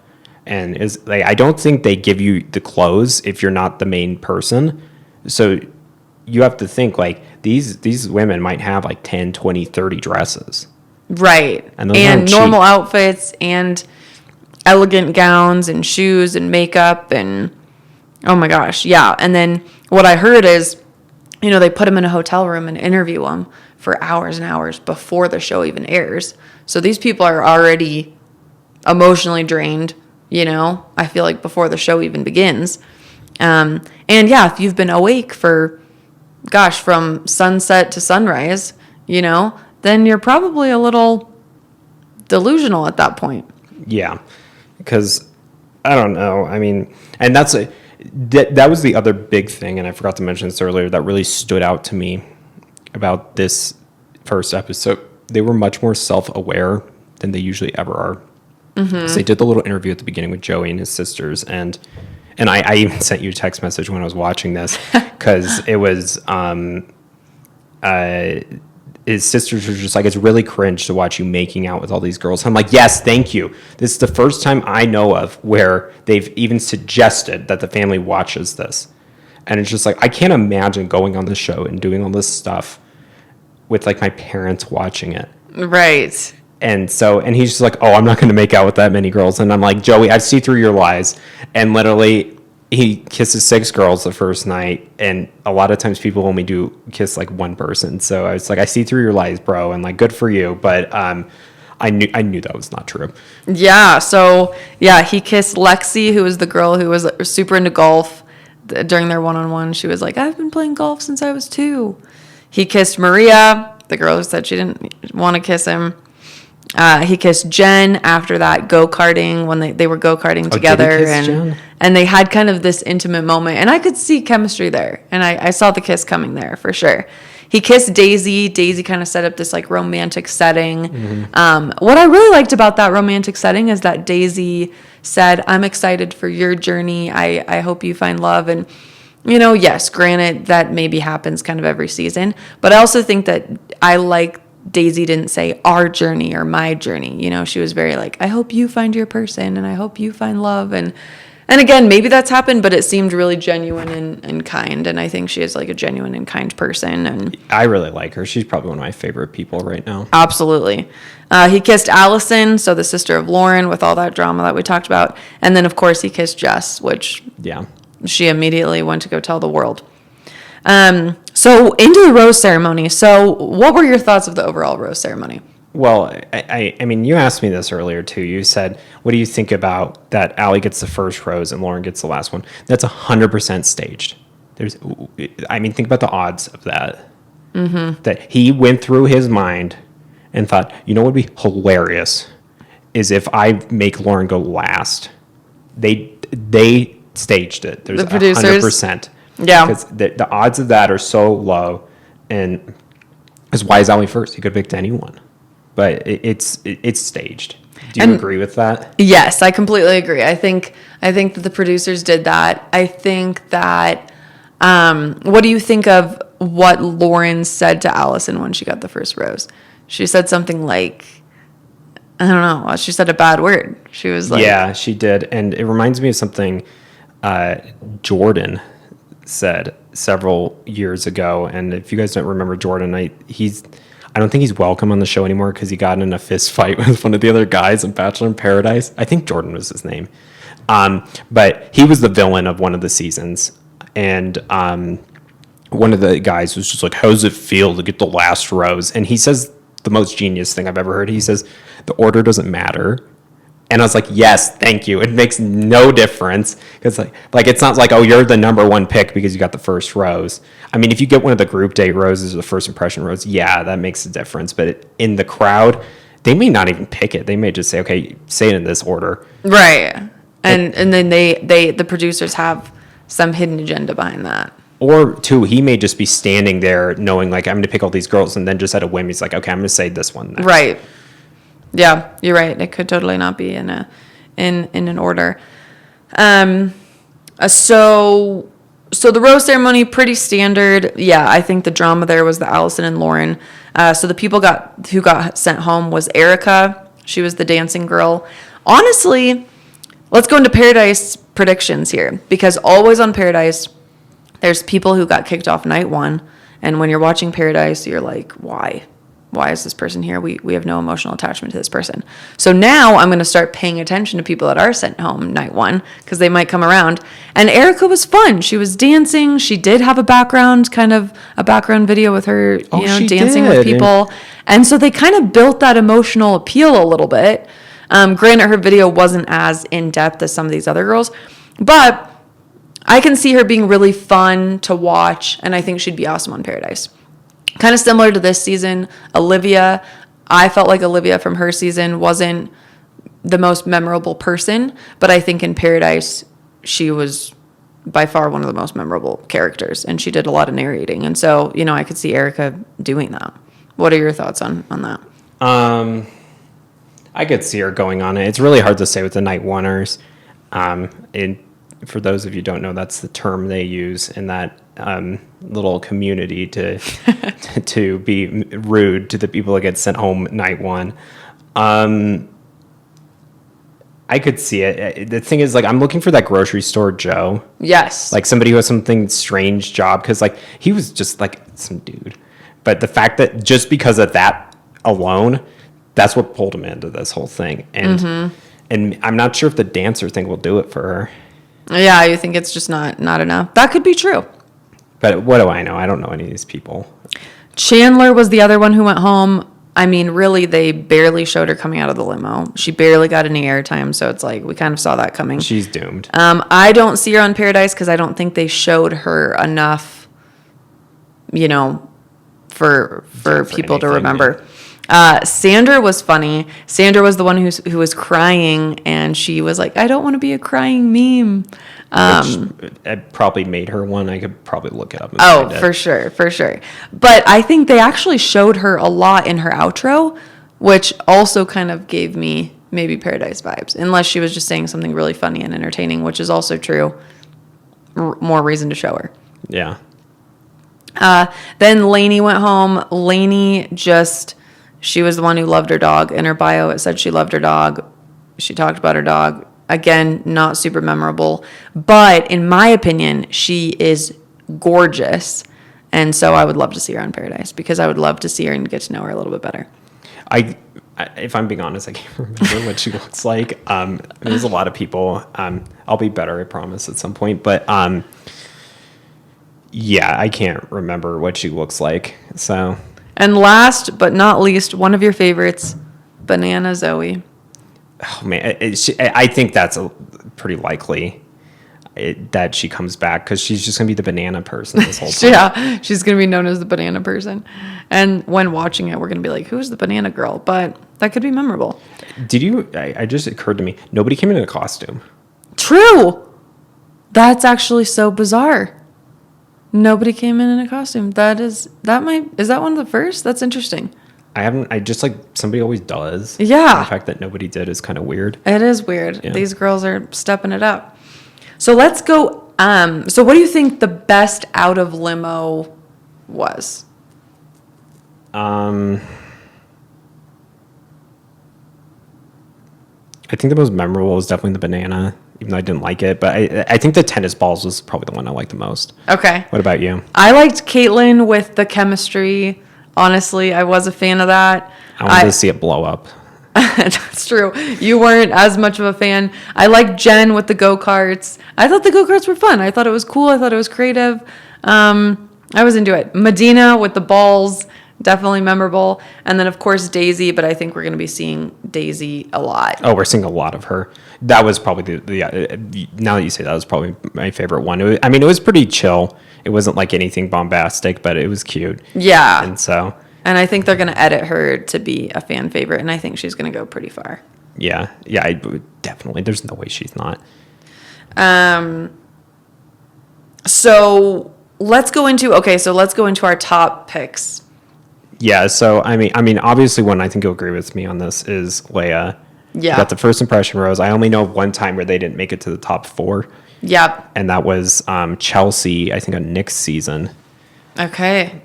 And is like, I don't think they give you the clothes if you're not the main person. So you have to think like these women might have like 10, 20, 30 dresses. Right. And normal outfits and elegant gowns and shoes and makeup and oh my gosh. Yeah. And then what I heard is, they put them in a hotel room and interview them for hours and hours before the show even airs. So these people are already emotionally drained. I feel like before the show even begins. And yeah, if you've been awake for, from sunset to sunrise, then you're probably a little delusional at that point. Yeah, because I don't know. I mean, and that was the other big thing, and I forgot to mention this earlier, that really stood out to me about this first episode. They were much more self-aware than they usually ever are. Mm-hmm. So they did the little interview at the beginning with Joey and his sisters, and I even sent you a text message when I was watching this because it was his sisters were just like, it's really cringe to watch you making out with all these girls. I'm like, yes, thank you. This is the first time I know of where they've even suggested that the family watches this. And it's just like, I can't imagine going on the show and doing all this stuff with like my parents watching it. Right. And he's just like, oh, I'm not going to make out with that many girls. And I'm like, Joey, I see through your lies. And literally, he kisses 6 girls the first night. And a lot of times people only do kiss like one person. So I was like, I see through your lies, bro. And like, good for you. But I knew that was not true. Yeah. So, yeah, he kissed Lexi, who was the girl who was super into golf. During their one-on-one, she was like, I've been playing golf since I was 2. He kissed Maria, the girl who said she didn't want to kiss him. He kissed Jen after that go-karting, when they were go-karting together. Did he kiss Jen? And they had kind of this intimate moment. And I could see chemistry there. And I saw the kiss coming there for sure. He kissed Daisy. Daisy kind of set up this like romantic setting. Mm-hmm. What I really liked about that romantic setting is that Daisy said, I'm excited for your journey. I hope you find love. And, yes, granted, that maybe happens kind of every season. But I also think that I like Daisy didn't say our journey or my journey. She was very like, I hope you find your person and I hope you find love. And again, maybe that's happened, but it seemed really genuine and kind. And I think she is like a genuine and kind person. And I really like her. She's probably one of my favorite people right now. Absolutely. He kissed Allison, so the sister of Lauren, with all that drama that we talked about. And then, of course, he kissed Jess, which she immediately went to go tell the world. So into the rose ceremony. So what were your thoughts of the overall rose ceremony? Well, I mean, you asked me this earlier, too. You said, what do you think about that Allie gets the first rose and Lauren gets the last one? That's 100% staged. Think about the odds of that. Mm-hmm. That he went through his mind and thought, what would be hilarious is if I make Lauren go last. They staged it. There's the producers? 100%. Yeah. Because the odds of that are so low. And as why is Allie first? He could have picked anyone. But it's staged. Do you agree with that? Yes, I completely agree. I think that the producers did that. I think that what do you think of what Lauren said to Allison when she got the first rose? She said something like, I don't know, she said a bad word. She was like, yeah, she did. And it reminds me of something Jordan said several years ago. And if you guys don't remember Jordan, I don't think he's welcome on the show anymore because he got in a fist fight with one of the other guys in Bachelor in Paradise. I think Jordan was his name. But he was the villain of one of the seasons. And one of the guys was just like, how does it feel to get the last rose? And he says the most genius thing I've ever heard. He says, the order doesn't matter. And I was like, yes, thank you. It makes no difference. Because like it's not like, oh, you're the number one pick because you got the first rose. I mean, if you get one of the group date roses or the first impression rose, yeah, that makes a difference. But in the crowd, they may not even pick it. They may just say, okay, say it in this order. Right. And then the producers have some hidden agenda behind that. Or two, he may just be standing there knowing like, I'm going to pick all these girls. And then just at a whim, he's like, okay, I'm going to say this one next. Right. Yeah, you're right. It could totally not be in an order. So the rose ceremony, pretty standard. Yeah, I think the drama there was the Allison and Lauren. So the people who got sent home was Erica. She was the dancing girl. Honestly, let's go into Paradise predictions here, because always on Paradise, there's people who got kicked off night 1, and when you're watching Paradise, you're like, why? Why is this person here? We have no emotional attachment to this person. So now I'm going to start paying attention to people that are sent home night 1 because they might come around. And Erica was fun. She was dancing. She did have a background video with her, dancing with people. And so they kind of built that emotional appeal a little bit. Granted, her video wasn't as in-depth as some of these other girls, but I can see her being really fun to watch, and I think she'd be awesome on Paradise. Kind of similar to this season, Olivia. I felt like Olivia from her season wasn't the most memorable person, but I think in Paradise, she was by far one of the most memorable characters, and she did a lot of narrating. And so, I could see Erica doing that. What are your thoughts on that? I could see her going on it. It's really hard to say with the night oneers. And for those of you who don't know, that's the term they use, and that little community to to be rude to the people that get sent home night one. I could see it. The thing is, like, I'm looking for that grocery store Joe. Yes. Like somebody who has something strange job, because like he was just like some dude. But the fact that just because of that alone, that's what pulled him into this whole thing. And and I'm not sure if the dancer thing will do it for her. Yeah, you think it's just not enough. That could be true. But what do I know? I don't know any of these people. Chandler was the other one who went home. I mean, really, they barely showed her coming out of the limo. She barely got any airtime, so it's like we kind of saw that coming. She's doomed. I don't see her on Paradise because I don't think they showed her enough, you know, for people to remember. Sandra was funny. Sandra was the one who was crying, and she was like, "I don't want to be a crying meme." Which it probably made her one. I could probably look it up. For sure. But I think they actually showed her a lot in her outro, which also kind of gave me maybe Paradise vibes, unless she was just saying something really funny and entertaining, which is also true. More reason to show her. Yeah. Then Lainey went home. Lainey she was the one who loved her dog. In her bio, it said she loved her dog. She talked about her dog. Again, not super memorable. But in my opinion, she is gorgeous. And so I would love to see her on Paradise because I would love to see her and get to know her a little bit better. If I'm being honest, I can't remember what she looks like. There's a lot of people. I'll be better, I promise, at some point. But yeah, I can't remember what she looks like. So... And last but not least, one of your favorites, Banana Zoe. Oh man, I think that's pretty likely that she comes back because she's just gonna be the banana person this whole time. Yeah, she's gonna be known as the banana person. And when watching it, we're gonna be like, "Who's the banana girl?" But that could be memorable. Did you? I just occurred to me. Nobody came in a costume. True. That's actually so bizarre. Nobody came in a costume. Is that one of the first? That's interesting. I just like somebody always does. Yeah. The fact that nobody did is kind of weird. It is weird. Yeah. These girls are stepping it up. So let's go. So what do you think the best out of limo was? I think the most memorable was definitely the banana, even though I didn't like it. But I think the tennis balls was probably the one I liked the most. Okay. What about you? I liked Caitlyn with the chemistry. Honestly, I was a fan of that. I wanted to see it blow up. That's true. You weren't as much of a fan. I liked Jen with the go-karts. I thought the go-karts were fun. I thought it was cool. I thought it was creative. I was into it. Medina with the balls. Definitely memorable. And then, of course, Daisy, but I think we're going to be seeing Daisy a lot. Oh, we're seeing a lot of her. That was probably now that you say that, was probably my favorite one. It was pretty chill. It wasn't like anything bombastic, but it was cute. Yeah. And I think they're going to edit her to be a fan favorite, and I think she's going to go pretty far. Yeah, definitely. There's no way she's not. So let's go into our top picks. Yeah, so I mean, obviously, one I think you'll agree with me on this is Leia. Yeah. Got the first impression rose. I only know of one time where they didn't make it to the top 4. Yep. And that was Chelsea, I think, on Nick's season. Okay.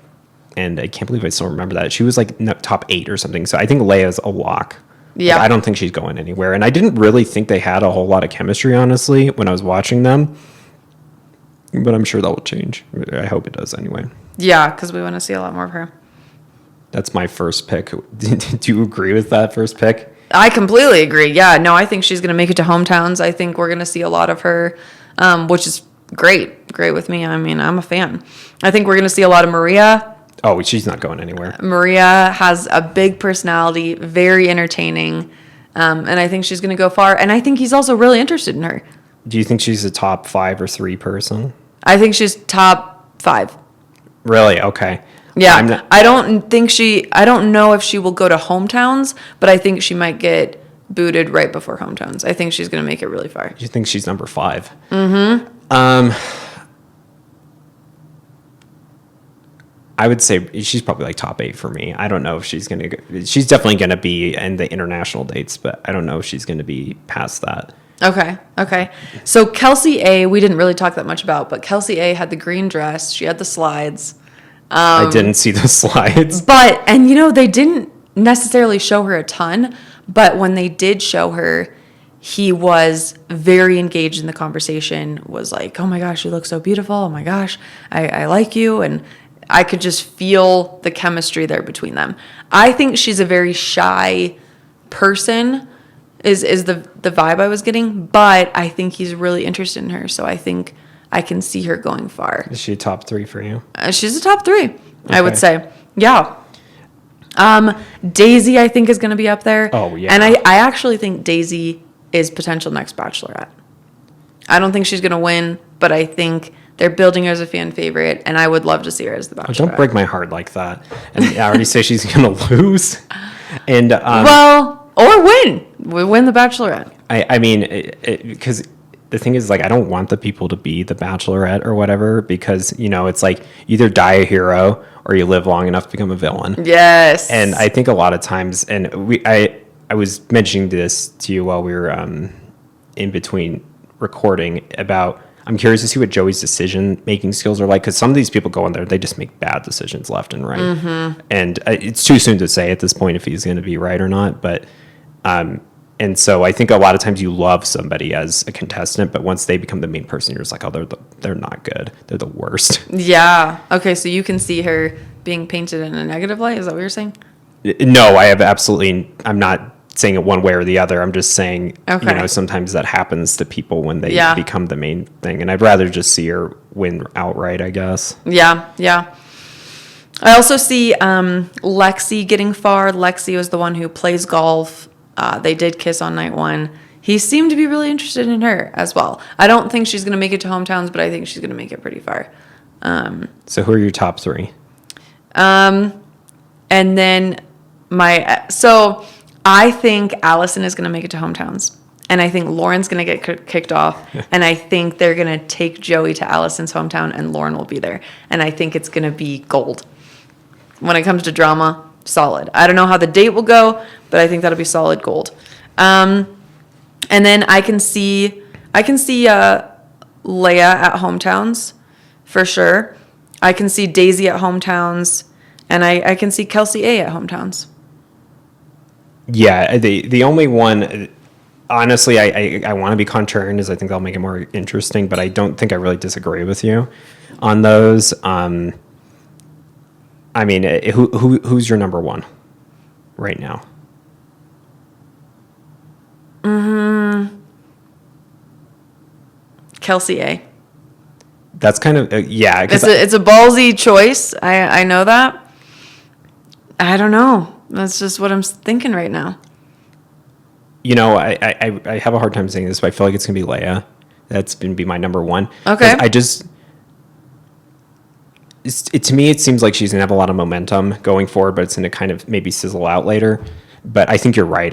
And I can't believe I still remember that. She was like top 8 or something. So I think Leia's a lock. Yeah. Like, I don't think she's going anywhere. And I didn't really think they had a whole lot of chemistry, honestly, when I was watching them. But I'm sure that will change. I hope it does anyway. Yeah, because we want to see a lot more of her. That's my first pick. Do you agree with that first pick? I completely agree. Yeah, no, I think she's going to make it to hometowns. I think we're going to see a lot of her, which is great. Great with me. I mean, I'm a fan. I think we're going to see a lot of Maria. Oh, she's not going anywhere. Maria has a big personality, very entertaining, and I think she's going to go far. And I think he's also really interested in her. Do you think she's a top 5 or 3 person? I think she's top 5. Really? Okay. Yeah, I don't know if she will go to hometowns, but I think she might get booted right before hometowns. I think she's going to make it really far. You think she's number 5? Mm-hmm. I would say she's probably like top 8 for me. I don't know if she's going to she's definitely going to be in the international dates, but I don't know if she's going to be past that. Okay. So Kelsey A, we didn't really talk that much about, but Kelsey A had the green dress. She had the slides. I didn't see the slides. And they didn't necessarily show her a ton, but when they did show her, he was very engaged in the conversation, was like, oh my gosh, you look so beautiful. Oh my gosh, I like you. And I could just feel the chemistry there between them. I think she's a very shy person, is the vibe I was getting, but I think he's really interested in her. So I think I can see her going far. Is she a top 3 for you? She's a top 3, I would say. Yeah. Daisy, I think, is going to be up there. Oh, yeah. And I actually think Daisy is potential next Bachelorette. I don't think she's going to win, but I think they're building her as a fan favorite, and I would love to see her as the Bachelorette. Oh, don't break my heart like that. And I already say she's going to lose. And or win. We win the Bachelorette. I mean, because the thing is, like, I don't want the people to be the Bachelorette or whatever, because, it's like either die a hero or you live long enough to become a villain. Yes. And I think a lot of times, and I was mentioning this to you while we were in between recording about, I'm curious to see what Joey's decision-making skills are like, because some of these people go in there, they just make bad decisions left and right. Mm-hmm. And it's too soon to say at this point if he's going to be right or not, but... and so I think a lot of times you love somebody as a contestant, but once they become the main person, you're just like, oh, they're not good. They're the worst. Yeah. Okay, so you can see her being painted in a negative light? Is that what you're saying? No, I'm not saying it one way or the other. I'm just saying, sometimes that happens to people when they become the main thing. And I'd rather just see her win outright, I guess. Yeah. I also see Lexi getting far. Lexi was the one who plays golf. They did kiss on night 1. He seemed to be really interested in her as well. I don't think she's going to make it to hometowns, but I think she's going to make it pretty far. So who are your top 3? And then so I think Allison is going to make it to hometowns. And I think Lauren's going to get kicked off. And I think they're going to take Joey to Allison's hometown and Lauren will be there. And I think it's going to be gold. When it comes to drama, solid. I don't know how the date will go, but I think that'll be solid gold. And then I can see Leia at hometowns for sure. I can see Daisy at hometowns, and I can see Kelsey A at hometowns. Yeah, the only one, honestly, I want to be contrarian, is I think that'll make it more interesting, but I don't think I really disagree with you on those. I mean, who's your number 1 right now? Kelsey A. That's kind of yeah. It's a ballsy choice. I know that. I don't know. That's just what I'm thinking right now. I have a hard time saying this, but I feel like it's gonna be Leia. That's gonna be my number 1. Okay. To me, it seems like she's gonna have a lot of momentum going forward, but it's gonna kind of maybe sizzle out later. But I think you're right.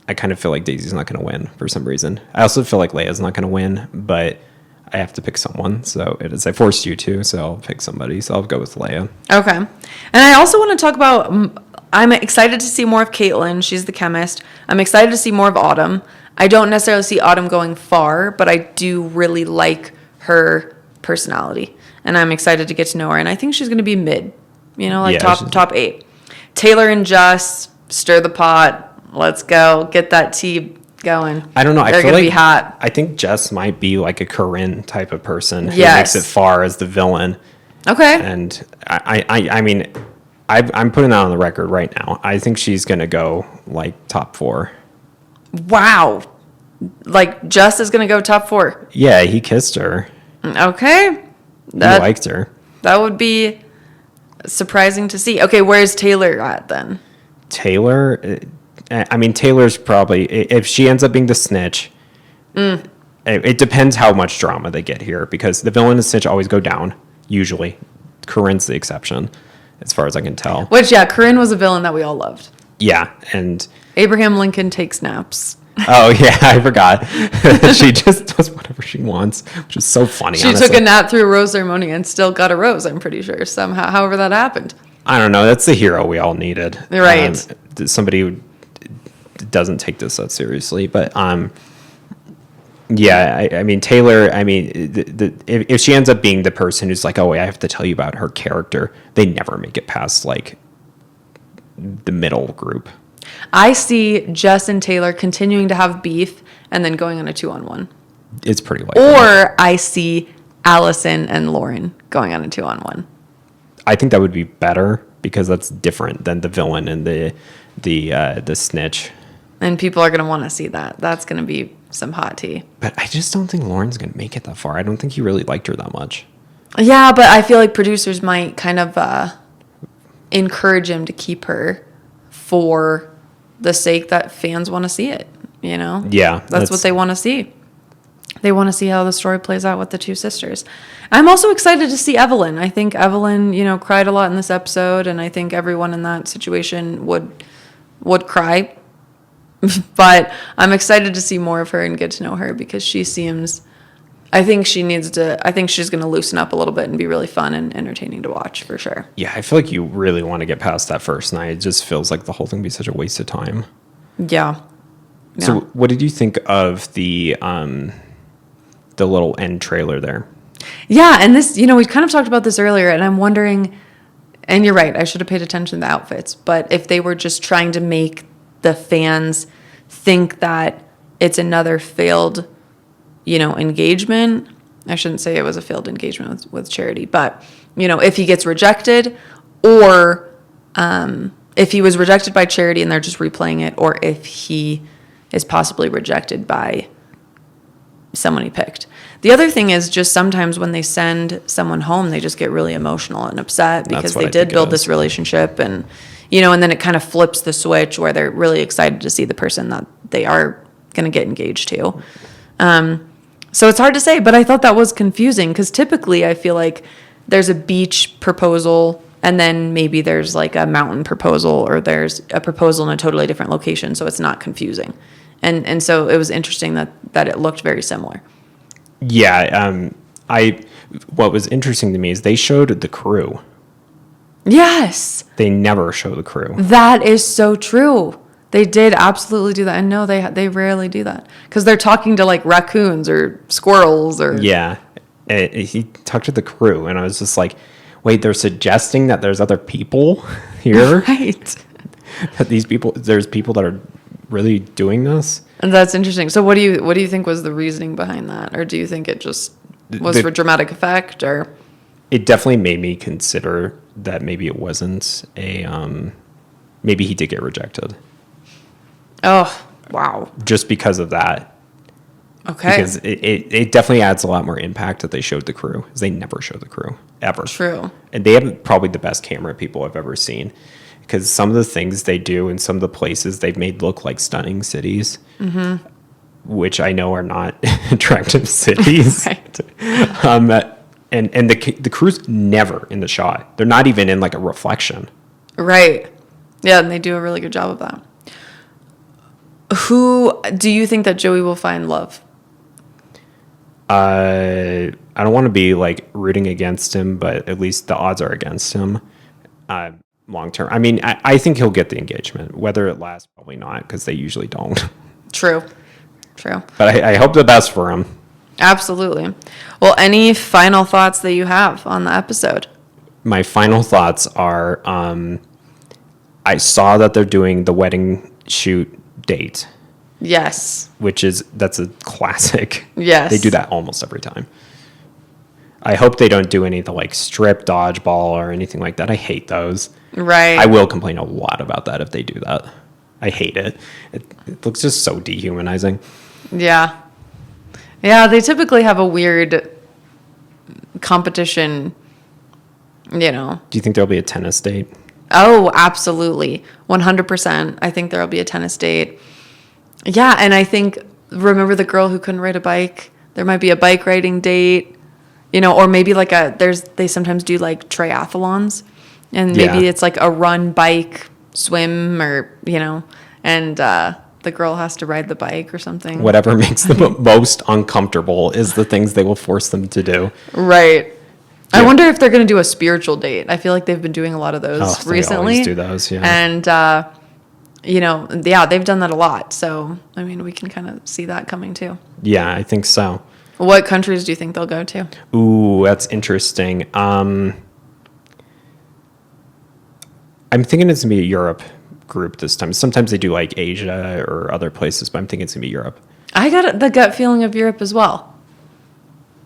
I kind of feel like Daisy's not gonna win for some reason. I also feel like Leia's not gonna win, but I have to pick someone. So it is. I forced you to, so I'll pick somebody. So I'll go with Leia. Okay. And I also want to talk about, I'm excited to see more of Caitlin. She's the chemist. I'm excited to see more of Autumn. I don't necessarily see Autumn going far, but I do really like her personality. And I'm excited to get to know her. And I think she's going to be mid, top 8. Taylor and Jess, stir the pot. Let's go. Get that tea going. I don't know. They're going to be hot. I think Jess might be like a Corinne type of person who makes it far as the villain. Okay. And I mean, I'm putting that on the record right now. I think she's going to go like top 4. Wow. Like Jess is going to go top 4. Yeah, he kissed her. Okay. He liked her. That would be surprising to see. Okay, where's Taylor at then? Taylor? I mean, Taylor's probably, if she ends up being the snitch, it depends how much drama they get here, because the villain and the snitch always go down, usually. Corinne's the exception, as far as I can tell. Which, Corinne was a villain that we all loved. Yeah, and... Abraham Lincoln takes naps. Oh, yeah, I forgot. She just does whatever she wants, which is so funny, She honestly. took a nap through a rose ceremony and still got a rose, I'm pretty sure, somehow, however that happened. I don't know. That's the hero we all needed. Right. Somebody who doesn't take this that seriously. But Yeah, I mean, Taylor, I mean, if she ends up being the person who's like, oh, wait, I have to tell you about her character, they never make it past, like, the middle group. I see Jess and Taylor continuing to have beef and then going on a 2-on-1. It's pretty likely. Or I see Allison and Lauren going on a 2-on-1. I think that would be better because that's different than the villain and the snitch. And people are going to want to see that. That's going to be some hot tea. But I just don't think Lauren's going to make it that far. I don't think he really liked her that much. Yeah, but I feel like producers might kind of encourage him to keep her for the sake that fans want to see it, you know? Yeah. That's what they want to see. They want to see how the story plays out with the two sisters. I'm also excited to see Evelyn. I think Evelyn, you know, cried a lot in this episode, and I think everyone in that situation would cry. But I'm excited to see more of her and get to know her because she seems, I think she's going to loosen up a little bit and be really fun and entertaining to watch for sure. Yeah, I feel like you really want to get past that first night. It just feels like the whole thing would be such a waste of time. Yeah. So what did you think of the little end trailer there? Yeah, and this, you know, we kind of talked about this earlier, and I'm wondering, and you're right, I should have paid attention to the outfits, but if they were just trying to make the fans think that it's another failed, you know, engagement. I shouldn't say it was a failed engagement with Charity, but, you know, if he gets rejected, or if he was rejected by Charity and they're just replaying it, or if he is possibly rejected by someone he picked. The other thing is just sometimes when they send someone home, they just get really emotional and upset because they did build this relationship, and, you know, and then it kind of flips the switch where they're really excited to see the person that they are going to get engaged to. So it's hard to say, but I thought that was confusing because typically I feel like there's a beach proposal and then maybe there's like a mountain proposal, or there's a proposal in a totally different location, so it's not confusing. And so it was interesting that it looked very similar. Yeah, what was interesting to me is they showed the crew. Yes. They never show the crew. That is so true. They did absolutely do that. And no, they rarely do that because they're talking to like raccoons or squirrels or. Yeah. He talked to the crew, and I was just like, wait, they're suggesting that there's other people here? Right. That there's people that are really doing this? And that's interesting. So what do you think was the reasoning behind that? Or do you think it just was for dramatic effect, or? It definitely made me consider that maybe it wasn't maybe he did get rejected. Oh, wow. Just because of that. Okay. Because it definitely adds a lot more impact that they showed the crew, because they never show the crew, ever. True. And they have probably the best camera people I've ever seen, because some of the things they do and some of the places they've made look like stunning cities, which I know are not attractive cities. Right. And the crew's never in the shot. They're not even in like a reflection. Right. Yeah, and they do a really good job of that. Who do you think that Joey will find love? I don't want to be like rooting against him, but at least the odds are against him long term. I mean, I think he'll get the engagement. Whether it lasts, probably not, because they usually don't. True. But I hope the best for him. Absolutely. Well, any final thoughts that you have on the episode? My final thoughts are I saw that they're doing the wedding shoot date. Yes. That's a classic. Yes. They do that almost every time. I hope they don't do any of the like strip dodgeball or anything like that. I hate those. Right. I will complain a lot about that if they do that. I hate it. It looks just so dehumanizing. Yeah. Yeah, they typically have a weird competition, you know. Do you think there'll be a tennis date? Oh, absolutely. 100%. I think there'll be a tennis date. Yeah, and I think, remember the girl who couldn't ride a bike? There might be a bike riding date, you know, or maybe like they sometimes do like triathlons, and maybe it's like a run, bike, swim, or, you know, and the girl has to ride the bike or something. Whatever makes them most uncomfortable is the things they will force them to do. Right. Yeah. I wonder if they're going to do a spiritual date. I feel like they've been doing a lot of those recently. They always do those, yeah. And they've done that a lot. So, I mean, we can kind of see that coming too. Yeah, I think so. What countries do you think they'll go to? Ooh, that's interesting. I'm thinking it's going to be a Europe group this time. Sometimes they do like Asia or other places, but I'm thinking it's going to be Europe. I got the gut feeling of Europe as well.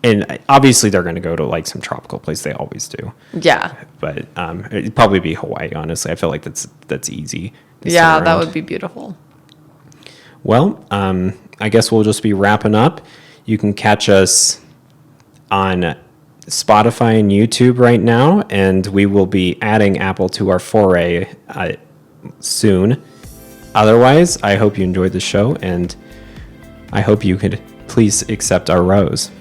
And obviously they're going to go to like some tropical place. They always do. Yeah. But it'd probably be Hawaii, honestly. I feel like that's easy. Yeah, that would be beautiful. Well, I guess we'll just be wrapping up. You can catch us on Spotify and YouTube right now, and we will be adding Apple to our foray soon. Otherwise, I hope you enjoyed the show, and I hope you could please accept our rose.